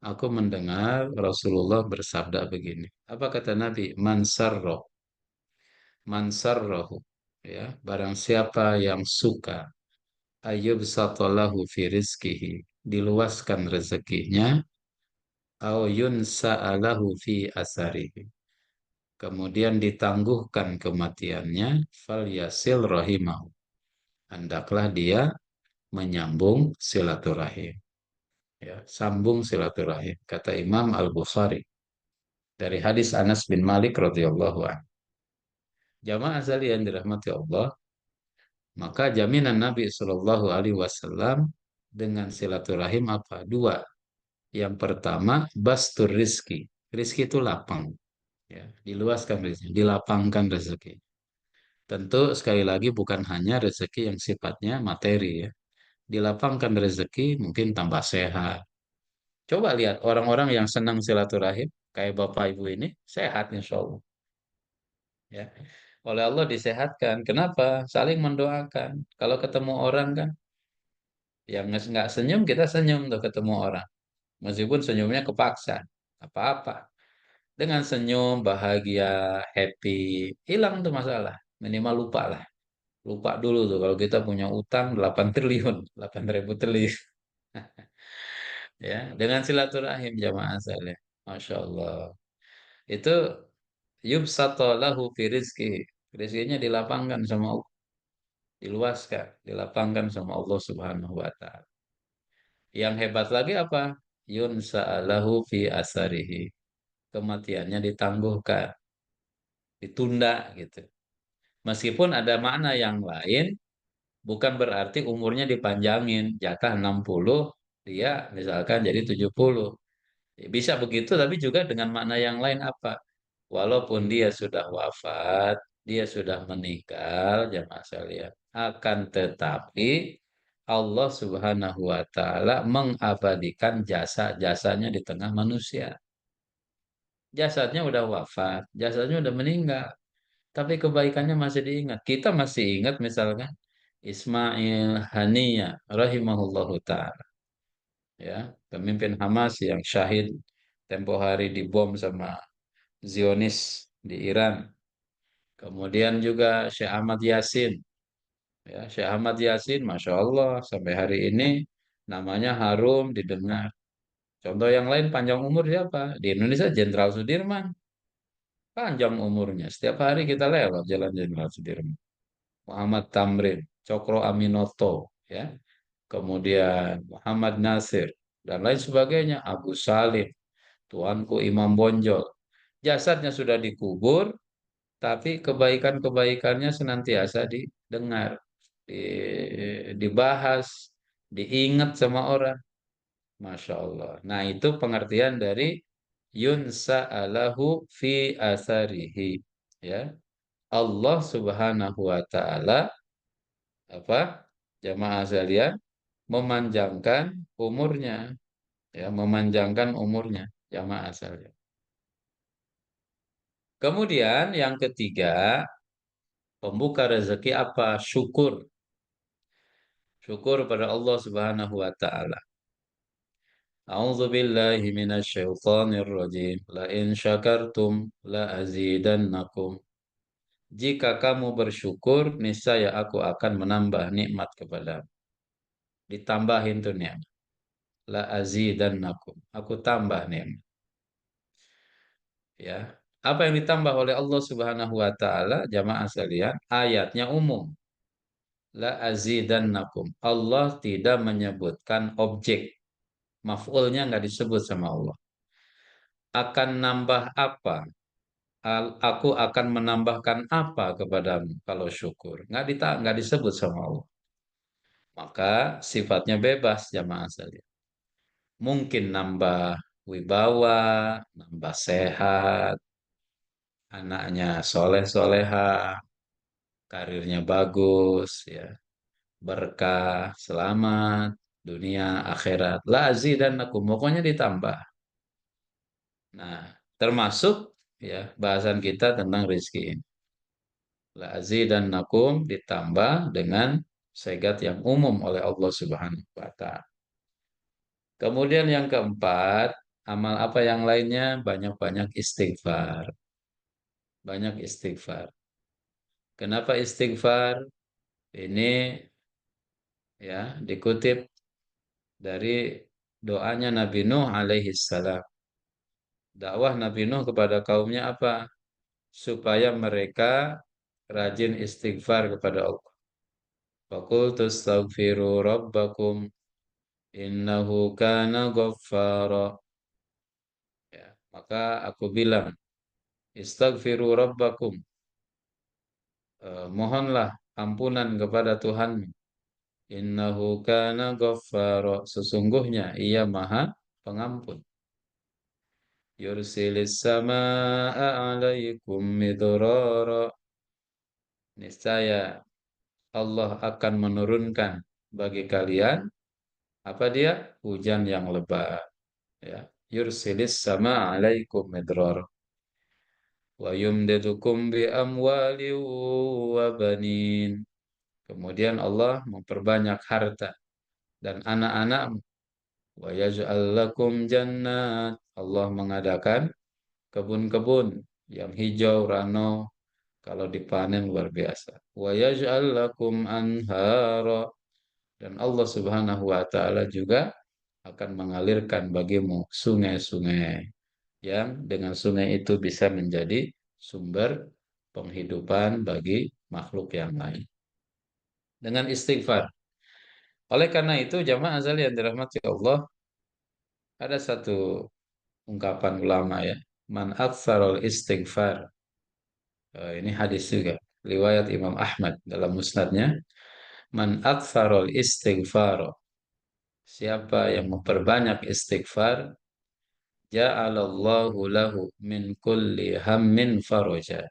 Aku mendengar Rasulullah bersabda begini. Apa kata Nabi? Man sarrahu, ya, barang siapa yang suka ayyub satalahu fi rizkihi, diluaskan rezekinya, au yunsa'alahu fi asarihi, kemudian ditangguhkan kematiannya, fal yasil rahimahu, hendaklah dia menyambung silaturahim. Ya, sambung silaturahim. Kata Imam Al-Bukhari dari hadis Anas bin Malik radhiyallahu anhu. Jamaah sekalian dirahmati Allah, maka jaminan Nabi Shallallahu Alaihi Wasallam dengan silaturahim apa? Dua. Yang pertama, bastur rizki. Rizki itu lapang, ya, diluaskan rezeki, dilapangkan rezeki. Tentu sekali lagi bukan hanya rezeki yang sifatnya materi ya. Dilapangkan rezeki mungkin tambah sehat. Coba lihat orang-orang yang senang silaturahim, kayak Bapak Ibu ini, sehat insya Allah. Ya. Oleh Allah disehatkan. Kenapa? Saling mendoakan. Kalau ketemu orang kan, yang nggak senyum, kita senyum tuh ketemu orang. Meskipun senyumnya kepaksa. Apa-apa. Dengan senyum, bahagia, happy, hilang tuh masalah. Minimal lupa lah. Lupa dulu tuh kalau kita punya utang 8 triliun, 8.000 triliun. Ya, dengan silaturahim jamaah saleh. Masya Allah. Itu yubsato lahu fi rizki. Rizkinya dilapangkan sama Allah, diluaskan, dilapangkan sama Allah Subhanahu wa taala. Yang hebat lagi apa? Yunsa'alahu fi asarihi. Kematiannya ditangguhkan, ditunda gitu. Meskipun ada makna yang lain, bukan berarti umurnya dipanjangin, jatah 60, dia misalkan jadi 70. Ya, bisa begitu, tapi juga dengan makna yang lain apa? Walaupun dia sudah wafat, dia sudah meninggal, jamaah sekalian. Akan tetapi Allah Subhanahu wa taala mengabadikan jasa-jasanya di tengah manusia. Jasadnya udah wafat, jasadnya udah meninggal, tapi kebaikannya masih diingat. Kita masih ingat misalkan Ismail Haniya rahimahullahu taala, ya, pemimpin Hamas yang syahid tempo hari dibom sama Zionis di Iran. Kemudian juga Syekh Ahmad Yasin. Ya, Syekh Ahmad Yasin, Masya Allah, sampai hari ini namanya harum didengar. Contoh yang lain panjang umur siapa? Di Indonesia Jenderal Sudirman. Panjang umurnya. Setiap hari kita lewat Jalan Jenderal Sudirman. Muhammad Tamrin, Cokro Aminoto, ya. Kemudian Muhammad Nasir dan lain sebagainya. Abu Salim, Tuanku Imam Bonjol. Jasadnya sudah dikubur, tapi kebaikan-kebaikannya senantiasa didengar, dibahas, diingat sama orang. Masya Allah. Nah, itu pengertian dari yunsa'alahu fi asarihi. Ya, Allah Subhanahu wa taala apa? Jamaah sekalian memanjangkan umurnya, ya, memanjangkan umurnya jamaah sekalian. Kemudian yang ketiga, pembuka rezeki apa? Syukur. Syukur pada Allah Subhanahu wa taala. A'udzu billahi minasyaitonir rajim. La in syakartum la azidannakum. Jika kamu bersyukur, niscaya aku akan menambah nikmat kepadamu. Ditambahin tuh nikmat. La azidannakum. Aku tambah nikmat. Ya. Apa yang ditambah oleh Allah Subhanahu wa taala, jamaah sekalian? Ayatnya umum. La azidannakum. Allah tidak menyebutkan objek. Maf'ulnya nggak disebut sama Allah. Akan nambah apa? Aku akan menambahkan apa kepadamu kalau syukur? Nggak disebut sama Allah. Maka sifatnya bebas jamaah sekalian. Mungkin nambah wibawa, nambah sehat, anaknya soleh soleha, karirnya bagus, ya, berkah, selamat, dunia, akhirat. Lazi dan aku, pokoknya ditambah. Nah, termasuk ya bahasan kita tentang rezeki ini. Lazi dan nakum ditambah dengan segat yang umum oleh Allah Subhanahu wa Ta'ala. Kemudian yang keempat, amal apa yang lainnya? Banyak-banyak istighfar. Banyak istighfar. Kenapa istighfar? Ini ya dikutip dari doanya Nabi Nuh alaihi salam. Dakwah Nabi Nuh kepada kaumnya apa? Supaya mereka rajin istighfar kepada Allah. Faqultu astaghfiru rabbakum innahu kana ghaffara. Ya, maka aku bilang, istaghfiru rabbakum. Mohonlah ampunan kepada Tuhanmu. Innahu kana ghaffara. Sesungguhnya ia maha pengampun. Yursilis samaa'a 'alaikum midrara. Niscaya Allah akan menurunkan bagi kalian apa dia? Hujan yang lebat, ya. Yursilis sama 'alaikum midrara wa yumdidukum bi amwali wa banin. Kemudian Allah memperbanyak harta dan anak-anak. Wa yaj'al lakum jannat. Allah mengadakan kebun-kebun yang hijau rano, kalau dipanen luar biasa. Wa yaj'al lakum anhara. Dan Allah Subhanahu wa taala juga akan mengalirkan bagimu sungai-sungai yang dengan sungai itu bisa menjadi sumber penghidupan bagi makhluk yang lain. Dengan istighfar. Oleh karena itu, jamaah azali yang dirahmati Allah, ada satu ungkapan ulama ya, man aktsarul istighfar. Ini hadis juga, riwayat Imam Ahmad dalam musnadnya, man aktsarul istighfar. Siapa yang memperbanyak istighfar, ja'alallahu lahu min kulli hammin faraja.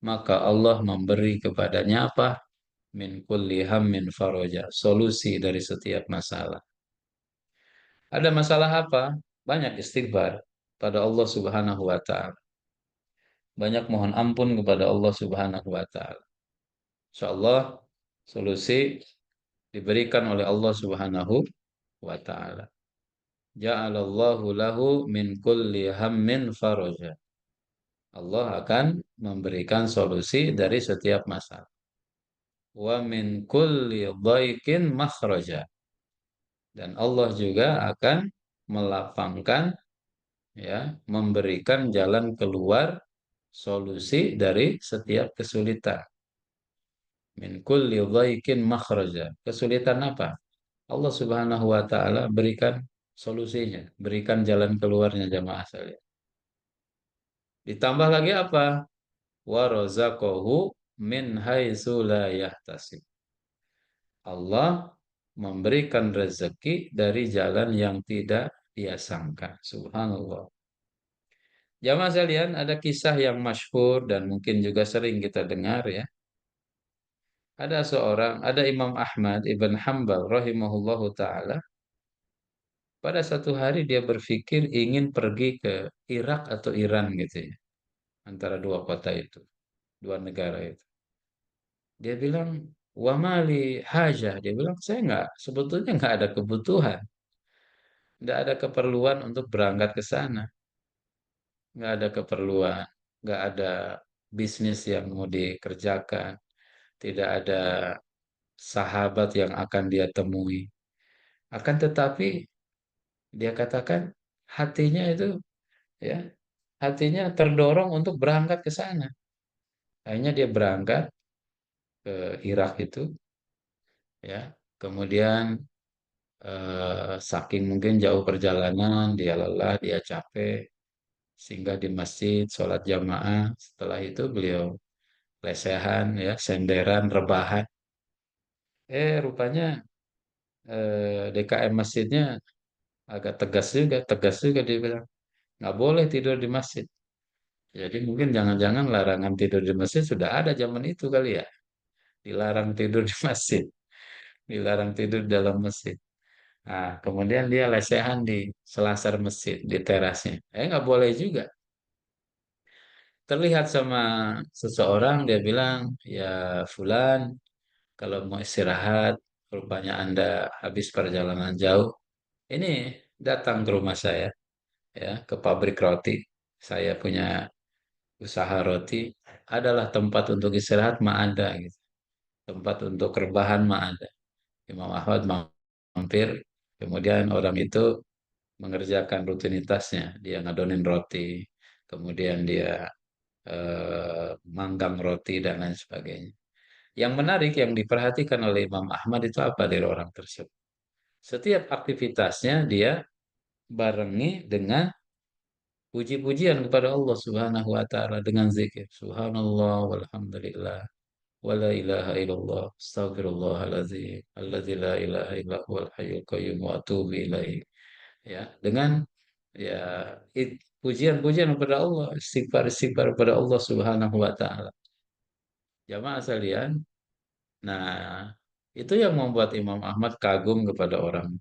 Maka Allah memberi kepadanya apa? Min kulli hammin faraja. Solusi dari setiap masalah. Ada masalah apa? Banyak istighfar pada Allah Subhanahu wa taala. Banyak mohon ampun kepada Allah Subhanahu wa taala. Insyaallah solusi diberikan oleh Allah Subhanahu wa taala. Ja'alallahu lahu min kulli hammin faraja. Allah akan memberikan solusi dari setiap masalah. Wa min kulli dhaikin makhraja. Dan Allah juga akan melapangkan, ya, memberikan jalan keluar, solusi dari setiap kesulitan. Min kulli dhaikin makhraja. Kesulitan apa? Allah Subhanahu wa taala berikan solusinya, berikan jalan keluarnya jamaah sekalian. Ditambah lagi apa? Wa razaqahu min haitsu la yahtasib. Allah memberikan rezeki dari jalan yang tidak dia sangka. Subhanallah. Jamaah sekalian, ada kisah yang masyhur dan mungkin juga sering kita dengar ya. Ada Imam Ahmad ibn Hambal rahimahullahu taala. Pada satu hari dia berpikir ingin pergi ke Irak atau Iran gitu ya. Antara dua kota itu, dua negara itu. Dia bilang, wa mali hajah. Dia bilang, saya sebetulnya nggak ada kebutuhan. Nggak ada keperluan untuk berangkat ke sana. Nggak ada keperluan. Nggak ada bisnis yang mau dikerjakan. Tidak ada sahabat yang akan dia temui. Akan tetapi dia katakan hatinya itu, ya, hatinya terdorong untuk berangkat ke sana. Akhirnya dia berangkat ke Irak itu, ya. Kemudian saking mungkin jauh perjalanan, dia lelah, dia capek, sehingga di masjid sholat jamaah. Setelah itu beliau lesehan, ya, senderan, rebahan. Rupanya DKM masjidnya agak tegas juga dia bilang nggak boleh tidur di masjid. Jadi mungkin jangan-jangan larangan tidur di masjid sudah ada zaman itu kali ya. Dilarang tidur di masjid, dilarang tidur di dalam masjid. Nah, kemudian dia lesehan di selasar masjid, di terasnya. Nggak boleh juga. Terlihat sama seseorang, dia bilang, ya Fulan, kalau mau istirahat, rupanya Anda habis perjalanan jauh, ini datang ke rumah saya, ya, ke pabrik roti. Saya punya usaha roti, adalah tempat untuk istirahat mah ada, gitu. Tempat untuk rebahan mah ada. Imam Ahmad mampir, kemudian orang itu mengerjakan rutinitasnya. Dia ngadonin roti, kemudian dia manggang roti dan lain sebagainya. Yang menarik yang diperhatikan oleh Imam Ahmad itu apa dari orang tersebut? Setiap aktivitasnya dia barengi dengan puji-pujian kepada Allah Subhanahu wa taala dengan zikir. Subhanallah walhamdulillah wala ilaha illallah astaghfirullahaladzim alladzi la ilaha illa huwal hayyul qayyum wa atubu ilaih. Ya, dengan, ya, pujian-pujian kepada Allah, istighfar-istighfar kepada Allah Subhanahu wa taala. Jamaah sekalian, nah, itu yang membuat Imam Ahmad kagum kepada orang,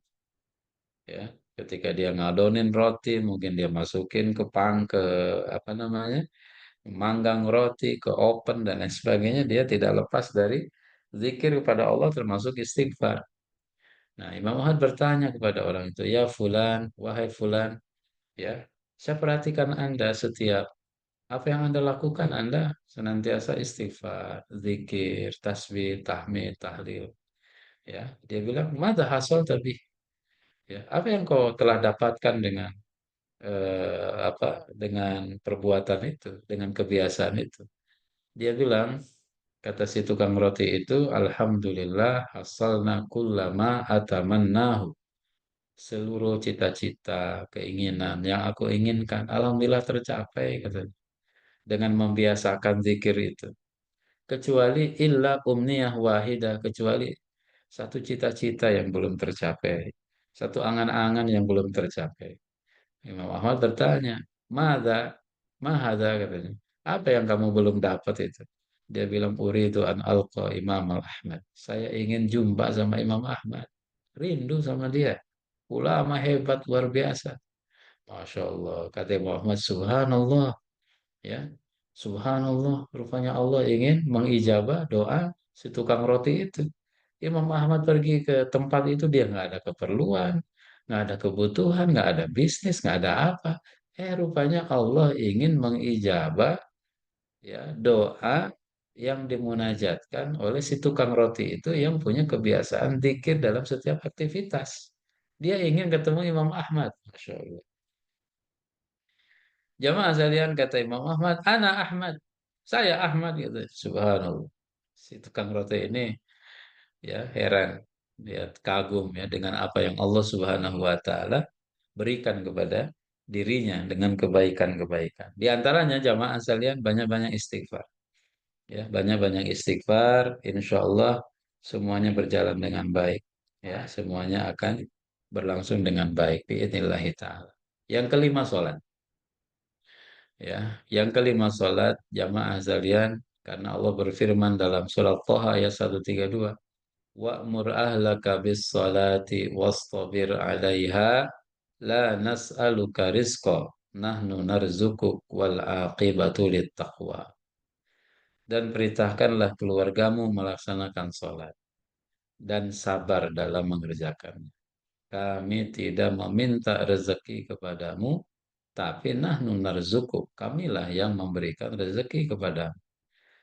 ya. Ketika dia ngadonin roti, mungkin dia masukin ke apa namanya? Manggang roti, ke oven dan lain sebagainya, dia tidak lepas dari zikir kepada Allah termasuk istighfar. Nah, Imam Ahmad bertanya kepada orang itu, "Ya fulan, wahai fulan, ya, saya perhatikan Anda setiap apa yang Anda lakukan, Anda senantiasa istighfar, zikir, tasbih, tahmid, tahlil." Ya, dia bilang, "Mada hasol tapi." Ya, apa yang kau telah dapatkan dengan dengan perbuatan itu, dengan kebiasaan itu? Dia bilang, kata si tukang roti itu, Alhamdulillah hasalna kullama atamannahu. Seluruh cita-cita, keinginan yang aku inginkan, Alhamdulillah tercapai, katanya. Dengan membiasakan zikir itu. Kecuali illa umniyah wahidah, kecuali satu cita-cita yang belum tercapai. Satu angan-angan yang belum tercapai. Imam Ahmad bertanya, Mada, Mahada, katanya. Apa yang kamu belum dapat itu? Dia bilang, Uridu an alqa Imam Ahmad. Saya ingin jumpa sama Imam Ahmad. Rindu sama dia. Ulama hebat luar biasa. Masya Allah. Kata Imam Ahmad, Subhanallah. Ya, Subhanallah. Rupanya Allah ingin mengijabah doa si tukang roti itu. Imam Ahmad pergi ke tempat itu, dia nggak ada keperluan, nggak ada kebutuhan, nggak ada bisnis, nggak ada apa. Rupanya Allah ingin mengijabah, ya, doa yang dimunajatkan oleh si tukang roti itu yang punya kebiasaan zikir dalam setiap aktivitas. Dia ingin ketemu Imam Ahmad. Masya Allah. Jamaah sekalian kata Imam Ahmad, Ana Ahmad. Saya Ahmad gitu. Subhanallah. Si tukang roti ini ya heran, dia kagum ya dengan apa yang Allah Subhanahu wa taala berikan kepada dirinya dengan kebaikan-kebaikan. Di antaranya jamaah sekalian banyak-banyak istighfar. Ya, banyak-banyak istighfar, insya Allah semuanya berjalan dengan baik. Ya, semuanya akan berlangsung dengan baik. Biidznillah ta'ala. Yang kelima sholat. Ya, yang kelima sholat jamaah sekalian karena Allah berfirman dalam surat Thaha ayat 132, wa'mur ahlaka bis salati wastabir 'alaiha la nas'aluka rizqa nahnu narzukuk wal aqibatu lit taqwa. Dan perintahkanlah keluargamu melaksanakan sholat dan sabar dalam mengerjakannya. Kami tidak meminta rezeki kepadamu, tapi nahnu narzukuk. Kamilah yang memberikan rezeki kepadamu.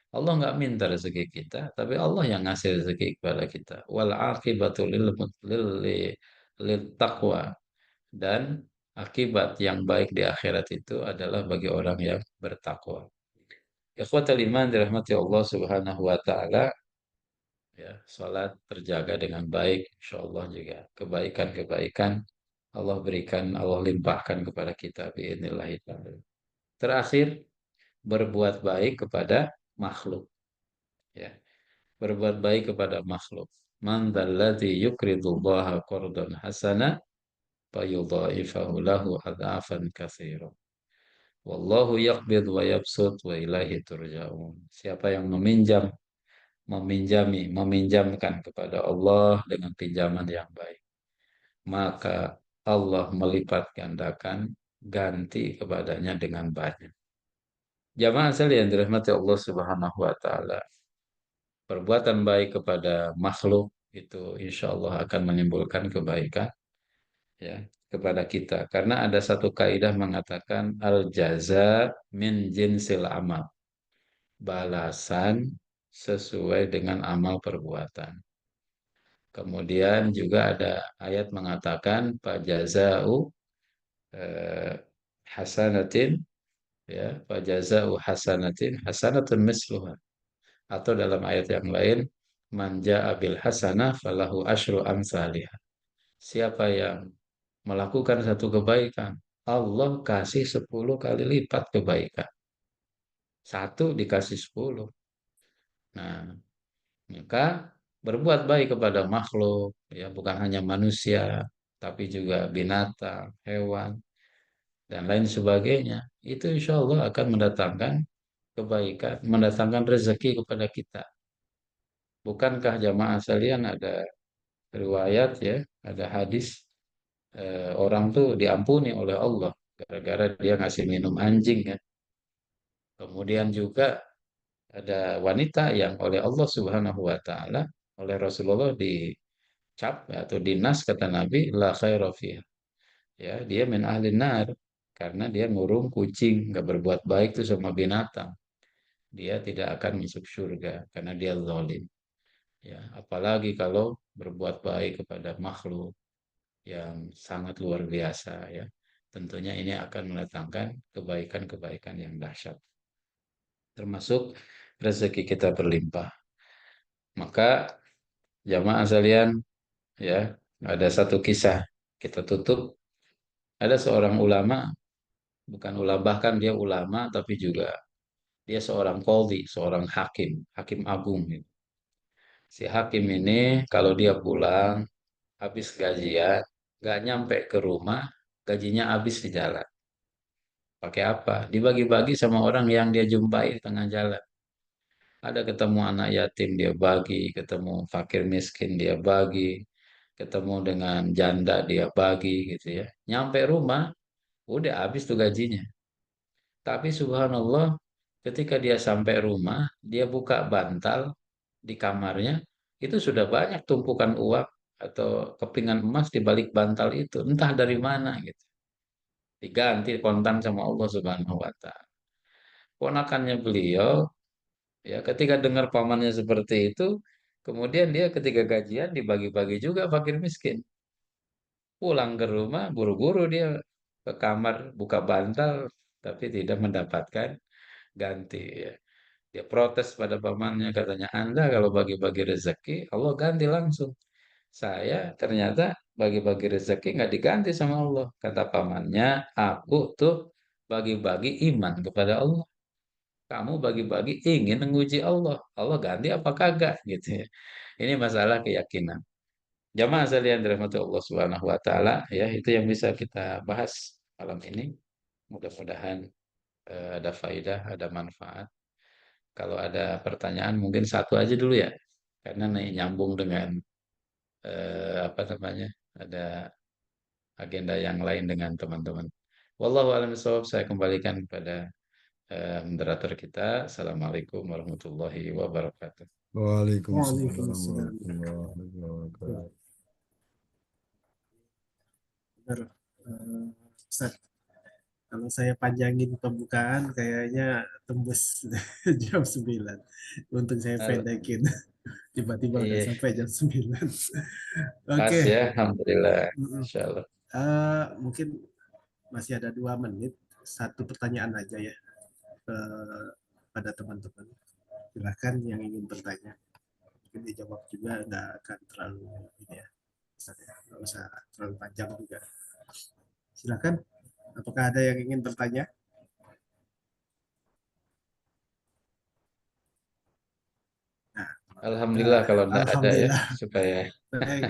Allah nggak minta rezeki kita, tapi Allah yang ngasih rezeki kepada kita. Wal akibatu lil taqwa, dan akibat yang baik di akhirat itu adalah bagi orang yang bertakwa. Ikhwatal iman dirahmati Allah Subhanahu wa taala, ya, salat terjaga dengan baik, insya Allah juga kebaikan-kebaikan Allah berikan, Allah limpahkan kepada kita biidznillah ta'ala. Terakhir, berbuat baik kepada makhluk, ya. Berbuat baik kepada makhluk. Man dzalladzi yuqridullaha qardan hasana fayudha'ifahu lahu adhafan katsira. Wallahu yaqbid wa yabsut wa ilaihi turja'un. Siapa yang meminjamkan kepada Allah dengan pinjaman yang baik, maka Allah melipat gandakan ganti kepadanya dengan banyak. Jamaah sekalian dirahmati Allah Subhanahu wa taala. Perbuatan baik kepada makhluk itu insya Allah akan menimbulkan kebaikan ya kepada kita. Karena ada satu kaidah mengatakan al jaza min jinsil amal. Balasan sesuai dengan amal perbuatan. Kemudian juga ada ayat mengatakan fajazau eh, hasanatin, ya, fajazau hasanatin hasanatun misluha, atau dalam ayat yang lain manja abil hasanah falahu asyru amsalih. Siapa yang melakukan satu kebaikan, Allah kasih 10 kali lipat kebaikan. Satu dikasih 10. Nah, maka berbuat baik kepada makhluk, ya bukan hanya manusia, tapi juga binatang, hewan, dan lain sebagainya. Itu insya Allah akan mendatangkan kebaikan, mendatangkan rezeki kepada kita. Bukankah jamaah sekalian ada riwayat ya, ada hadis orang tuh diampuni oleh Allah gara-gara dia ngasih minum anjing ya. Kemudian juga ada wanita yang oleh Allah Subhanahu wa taala, oleh Rasulullah dicap atau dinas kata Nabi la khaira fiha. Ya, dia min ahli nar karena dia ngurung kucing, nggak berbuat baik tuh sama binatang. Dia tidak akan masuk surga karena dia zalim. Ya, apalagi kalau berbuat baik kepada makhluk yang sangat luar biasa ya. Tentunya ini akan mendatangkan kebaikan-kebaikan yang dahsyat. Termasuk rezeki kita berlimpah. Maka jamaah sekalian ya, ada satu kisah kita tutup. Ada seorang ulama, bukan ulama, bahkan dia ulama tapi juga dia seorang qadhi, seorang hakim, hakim agung gitu. Si hakim ini kalau dia pulang habis gajian, nggak nyampe ke rumah, gajinya habis di jalan. Pakai apa? Dibagi-bagi sama orang yang dia jumpai di tengah jalan. Ada ketemu anak yatim dia bagi, ketemu fakir miskin dia bagi, ketemu dengan janda dia bagi gitu ya. Nyampe rumah, udah habis tuh gajinya. Tapi subhanallah, ketika dia sampai rumah, dia buka bantal di kamarnya, itu sudah banyak tumpukan uang atau kepingan emas di balik bantal itu, entah dari mana gitu. Diganti kontan sama Allah Subhanahu wa taala. Ponakannya beliau, ya ketika dengar pamannya seperti itu, kemudian dia ketika gajian dibagi-bagi juga fakir miskin. Pulang ke rumah, buru-buru dia ke kamar, buka bantal, tapi tidak mendapatkan ganti. Ya. Dia protes pada pamannya, katanya, Anda kalau bagi-bagi rezeki, Allah ganti langsung. Saya ternyata bagi-bagi rezeki nggak diganti sama Allah. Kata pamannya, aku tuh bagi-bagi iman kepada Allah. Kamu bagi-bagi ingin menguji Allah. Allah ganti apa kagak gitu ya. Ini masalah keyakinan. Jamaah sekalian dirahmati Allah Subhanahu wa taala, ya, itu yang bisa kita bahas malam ini. Mudah-mudahan ada faidah, ada manfaat. Kalau ada pertanyaan mungkin satu aja dulu ya. Karena nih nyambung dengan apa namanya? Ada agenda yang lain dengan teman-teman. Wallahu a'lam bishawab. Saya kembalikan kepada moderator kita. Assalamualaikum warahmatullahi wabarakatuh. Waalaikumsalam Waalaikumsalam. warahmatullahi Ya, wabarakatuh. benar. Ustaz, kalau saya panjangin pembukaan kayaknya tembus jam 9. Untuk saya Halo. pendekin. Tiba-tiba udah Iya, sampai jam 9. pas Oke. ya, alhamdulillah. Mm-mm. Insya Allah. Mungkin masih ada 2 menit. Satu pertanyaan aja ya pada teman-teman. Silakan yang ingin bertanya. Mungkin dijawab juga nggak akan terlalu ini ya. Ustaz ya. Nggak usah terlalu panjang juga. Silakan. Apakah ada yang ingin bertanya? Nah, kalau ada, Alhamdulillah kalau enggak ada ya, alhamdulillah. supaya Baik.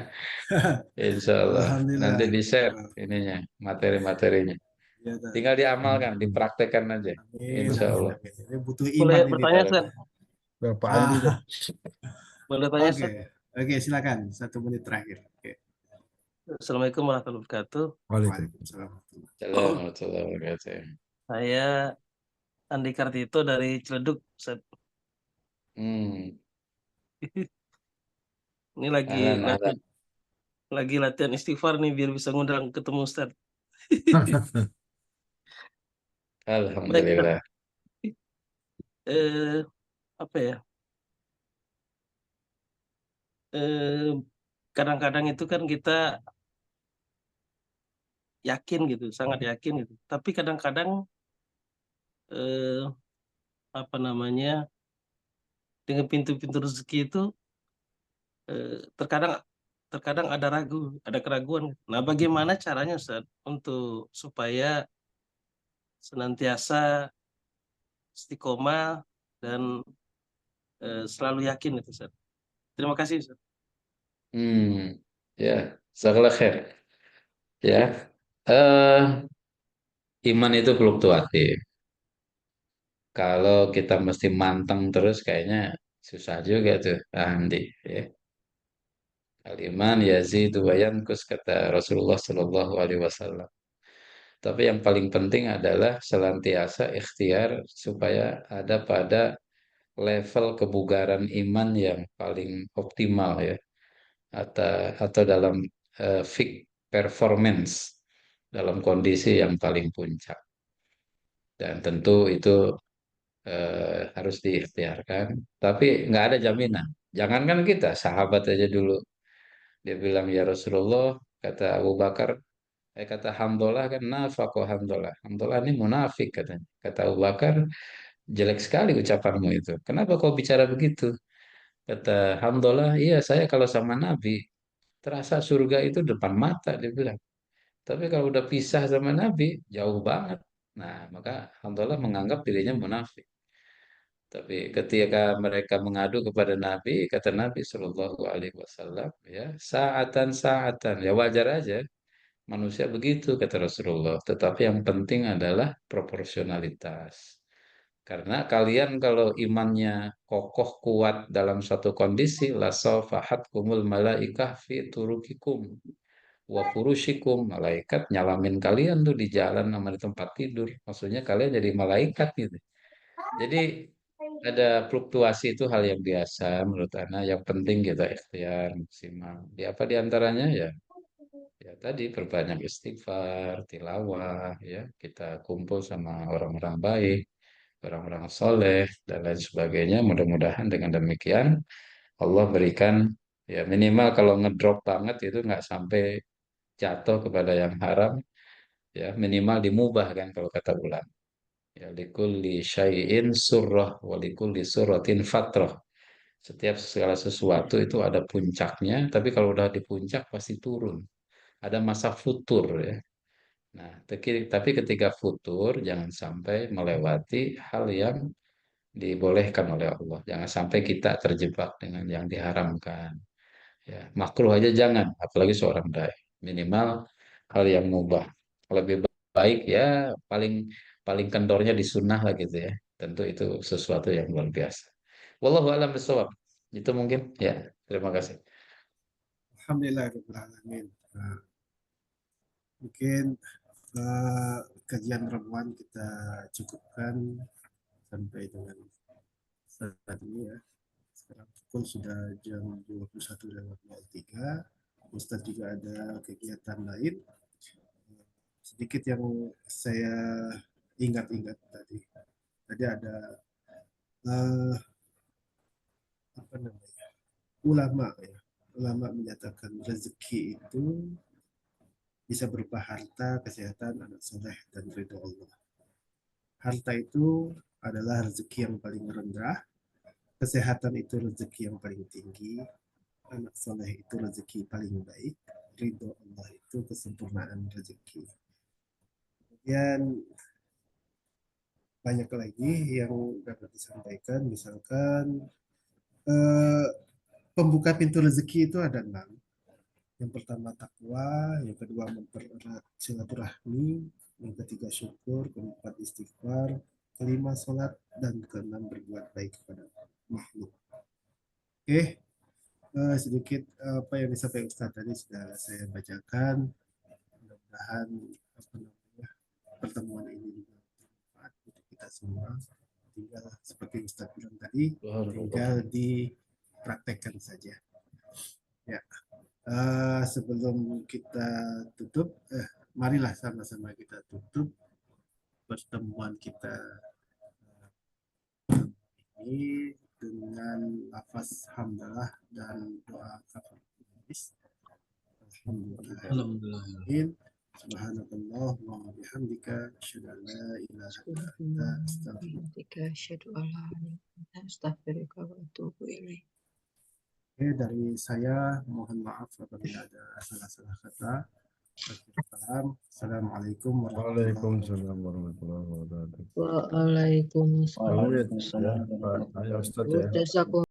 insya Allah nanti Alhamdulillah. di-share ininya, materi-materinya. Ya, Tinggal diamalkan, dipraktekkan aja. amin, Insya amin, Allah. amin. Ini butuh Boleh iman ini. bertanya, Taruh. Sir? Bapak Andi dah. Ah, Boleh tanya, oke. Sir? Oke, silakan. 1 menit terakhir. Oke. Assalamualaikum warahmatullahi wabarakatuh. Waalaikumsalam. Waalaikumsalam. Assalamualaikum warahmatullahi wabarakatuh. Saya Andi Kartito dari Ciledug, Sir. Hmm, Ini lagi ahlan, ahlan. latihan, lagi latihan istighfar nih biar bisa ngundang ketemu Ustaz. Baik, Ustaz. Alhamdulillah. Eh, apa ya? Eh, Kadang-kadang itu kan kita yakin gitu, sangat yakin gitu. Tapi kadang-kadang eh, apa namanya? Dengan pintu-pintu rezeki itu terkadang terkadang ada keraguan. Nah, bagaimana caranya Ustaz untuk supaya senantiasa istiqomah dan selalu yakin itu Ustaz. Terima kasih Ustaz. Hmm, ya, jazakallah khair. Ya, eh iman itu fluktuatif. Kalau kita mesti manteng terus, kayaknya susah juga tuh, Andi. Ya. Al-iman yazidu wa yanqus, kata Rasulullah Shallallahu Alaihi Wasallam. Tapi yang paling penting adalah senantiasa ikhtiar supaya ada pada level kebugaran iman yang paling optimal ya, atau dalam peak performance, dalam kondisi yang paling puncak. Dan tentu itu harus diikhtiarkan. Tapi nggak ada jaminan. Jangankan kita, sahabat aja dulu. Dia bilang, ya Rasulullah, kata Abu Bakar, kata Hamdullah kan nafaq Hamdullah. Hamdullah ini munafik katanya. Kata Abu Bakar, jelek sekali ucapanmu itu. Kenapa kau bicara begitu? Kata Hamdullah, iya saya kalau sama Nabi, terasa surga itu depan mata, dia bilang. Tapi kalau udah pisah sama Nabi, jauh banget. Nah, maka Hamdullah menganggap dirinya munafik. Tapi ketika mereka mengadu kepada Nabi, kata Nabi Shallallahu Alaihi Wasallam, ya saatan, ya wajar aja. Manusia begitu, kata Rasulullah. Tetapi yang penting adalah proporsionalitas. Karena kalian kalau imannya kokoh kuat dalam satu kondisi, la safahat kumul malaikah fi turukikum wa furushikum. Malaikat nyalamin kalian tuh di jalan sama di tempat tidur. Maksudnya kalian jadi malaikat gitu. Jadi ada fluktuasi, itu hal yang biasa menurut Ana. Yang penting kita ikhtiar maksimal. Di apa di antaranya ya? Ya tadi perbanyak istighfar, tilawah, ya kita kumpul sama orang-orang baik, orang-orang soleh dan lain sebagainya. Mudah-mudahan dengan demikian Allah berikan, ya minimal kalau ngedrop banget itu nggak sampai jatuh kepada yang haram, ya minimal dimubah kan kalau kata ulama. Ya likulli syai'in surrah wa likulli surratin fatrah. Setiap segala sesuatu itu ada puncaknya, tapi kalau udah di puncak pasti turun. Ada masa futur ya. Nah, tapi ketika futur jangan sampai melewati hal yang dibolehkan oleh Allah. Jangan sampai kita terjebak dengan yang diharamkan. Ya, makruh aja jangan, apalagi seorang dai. Minimal hal yang mubah. Lebih baik ya paling paling kendornya di sunnah lah gitu ya. Tentu itu sesuatu yang luar biasa. Wallahu a'lam bishawab. Itu mungkin ya. Terima kasih. Alhamdulillahirrahmanirrahim. Nah, mungkin kajian Rabuan kita cukupkan sampai dengan saat ini ya. Sekarang pukul sudah jam 21.03. Ustadz juga ada kegiatan lain. Sedikit yang saya ingat-ingat tadi. Tadi ada apa namanya? Ulama ya. Ulama menyatakan rezeki itu bisa berupa harta, kesehatan, anak soleh, dan ridho Allah. Harta itu adalah rezeki yang paling rendah, kesehatan itu rezeki yang paling tinggi, anak soleh itu rezeki paling baik, ridho Allah itu kesempurnaan rezeki. Kemudian banyak lagi yang dapat disampaikan, misalkan pembuka pintu rezeki itu ada 6. Yang pertama takwa, yang kedua mempererat silaturahmi, yang ketiga syukur, keempat istighfar, kelima sholat, dan keenam berbuat baik kepada makhluk. Oke, sedikit apa yang disampaikan Ustaz tadi sudah saya bacakan. Mudah-mudahan pertemuan ini juga bermanfaat untuk kita semua. Tinggal seperti Ustaz bilang tadi, tinggal dipraktekkan saja. Ya. Sebelum kita tutup, marilah sama-sama kita tutup pertemuan kita ini dengan lafaz hamdalah dan doa kafaratul majlis. Alhamdulillah. Subhanallah wa bihamdika asyhadu an la ilaha illa anta astaghfiruka wa atubu ilaik. Oke, dari saya mohon maaf apabila ada salah-salah kata. Assalamualaikum warahmatullahi Waalaikumsalam warahmatullahi wabarakatuh. Waalaikumsalam. Waalaikumsalam. Pak Ustadz ya. Jazakum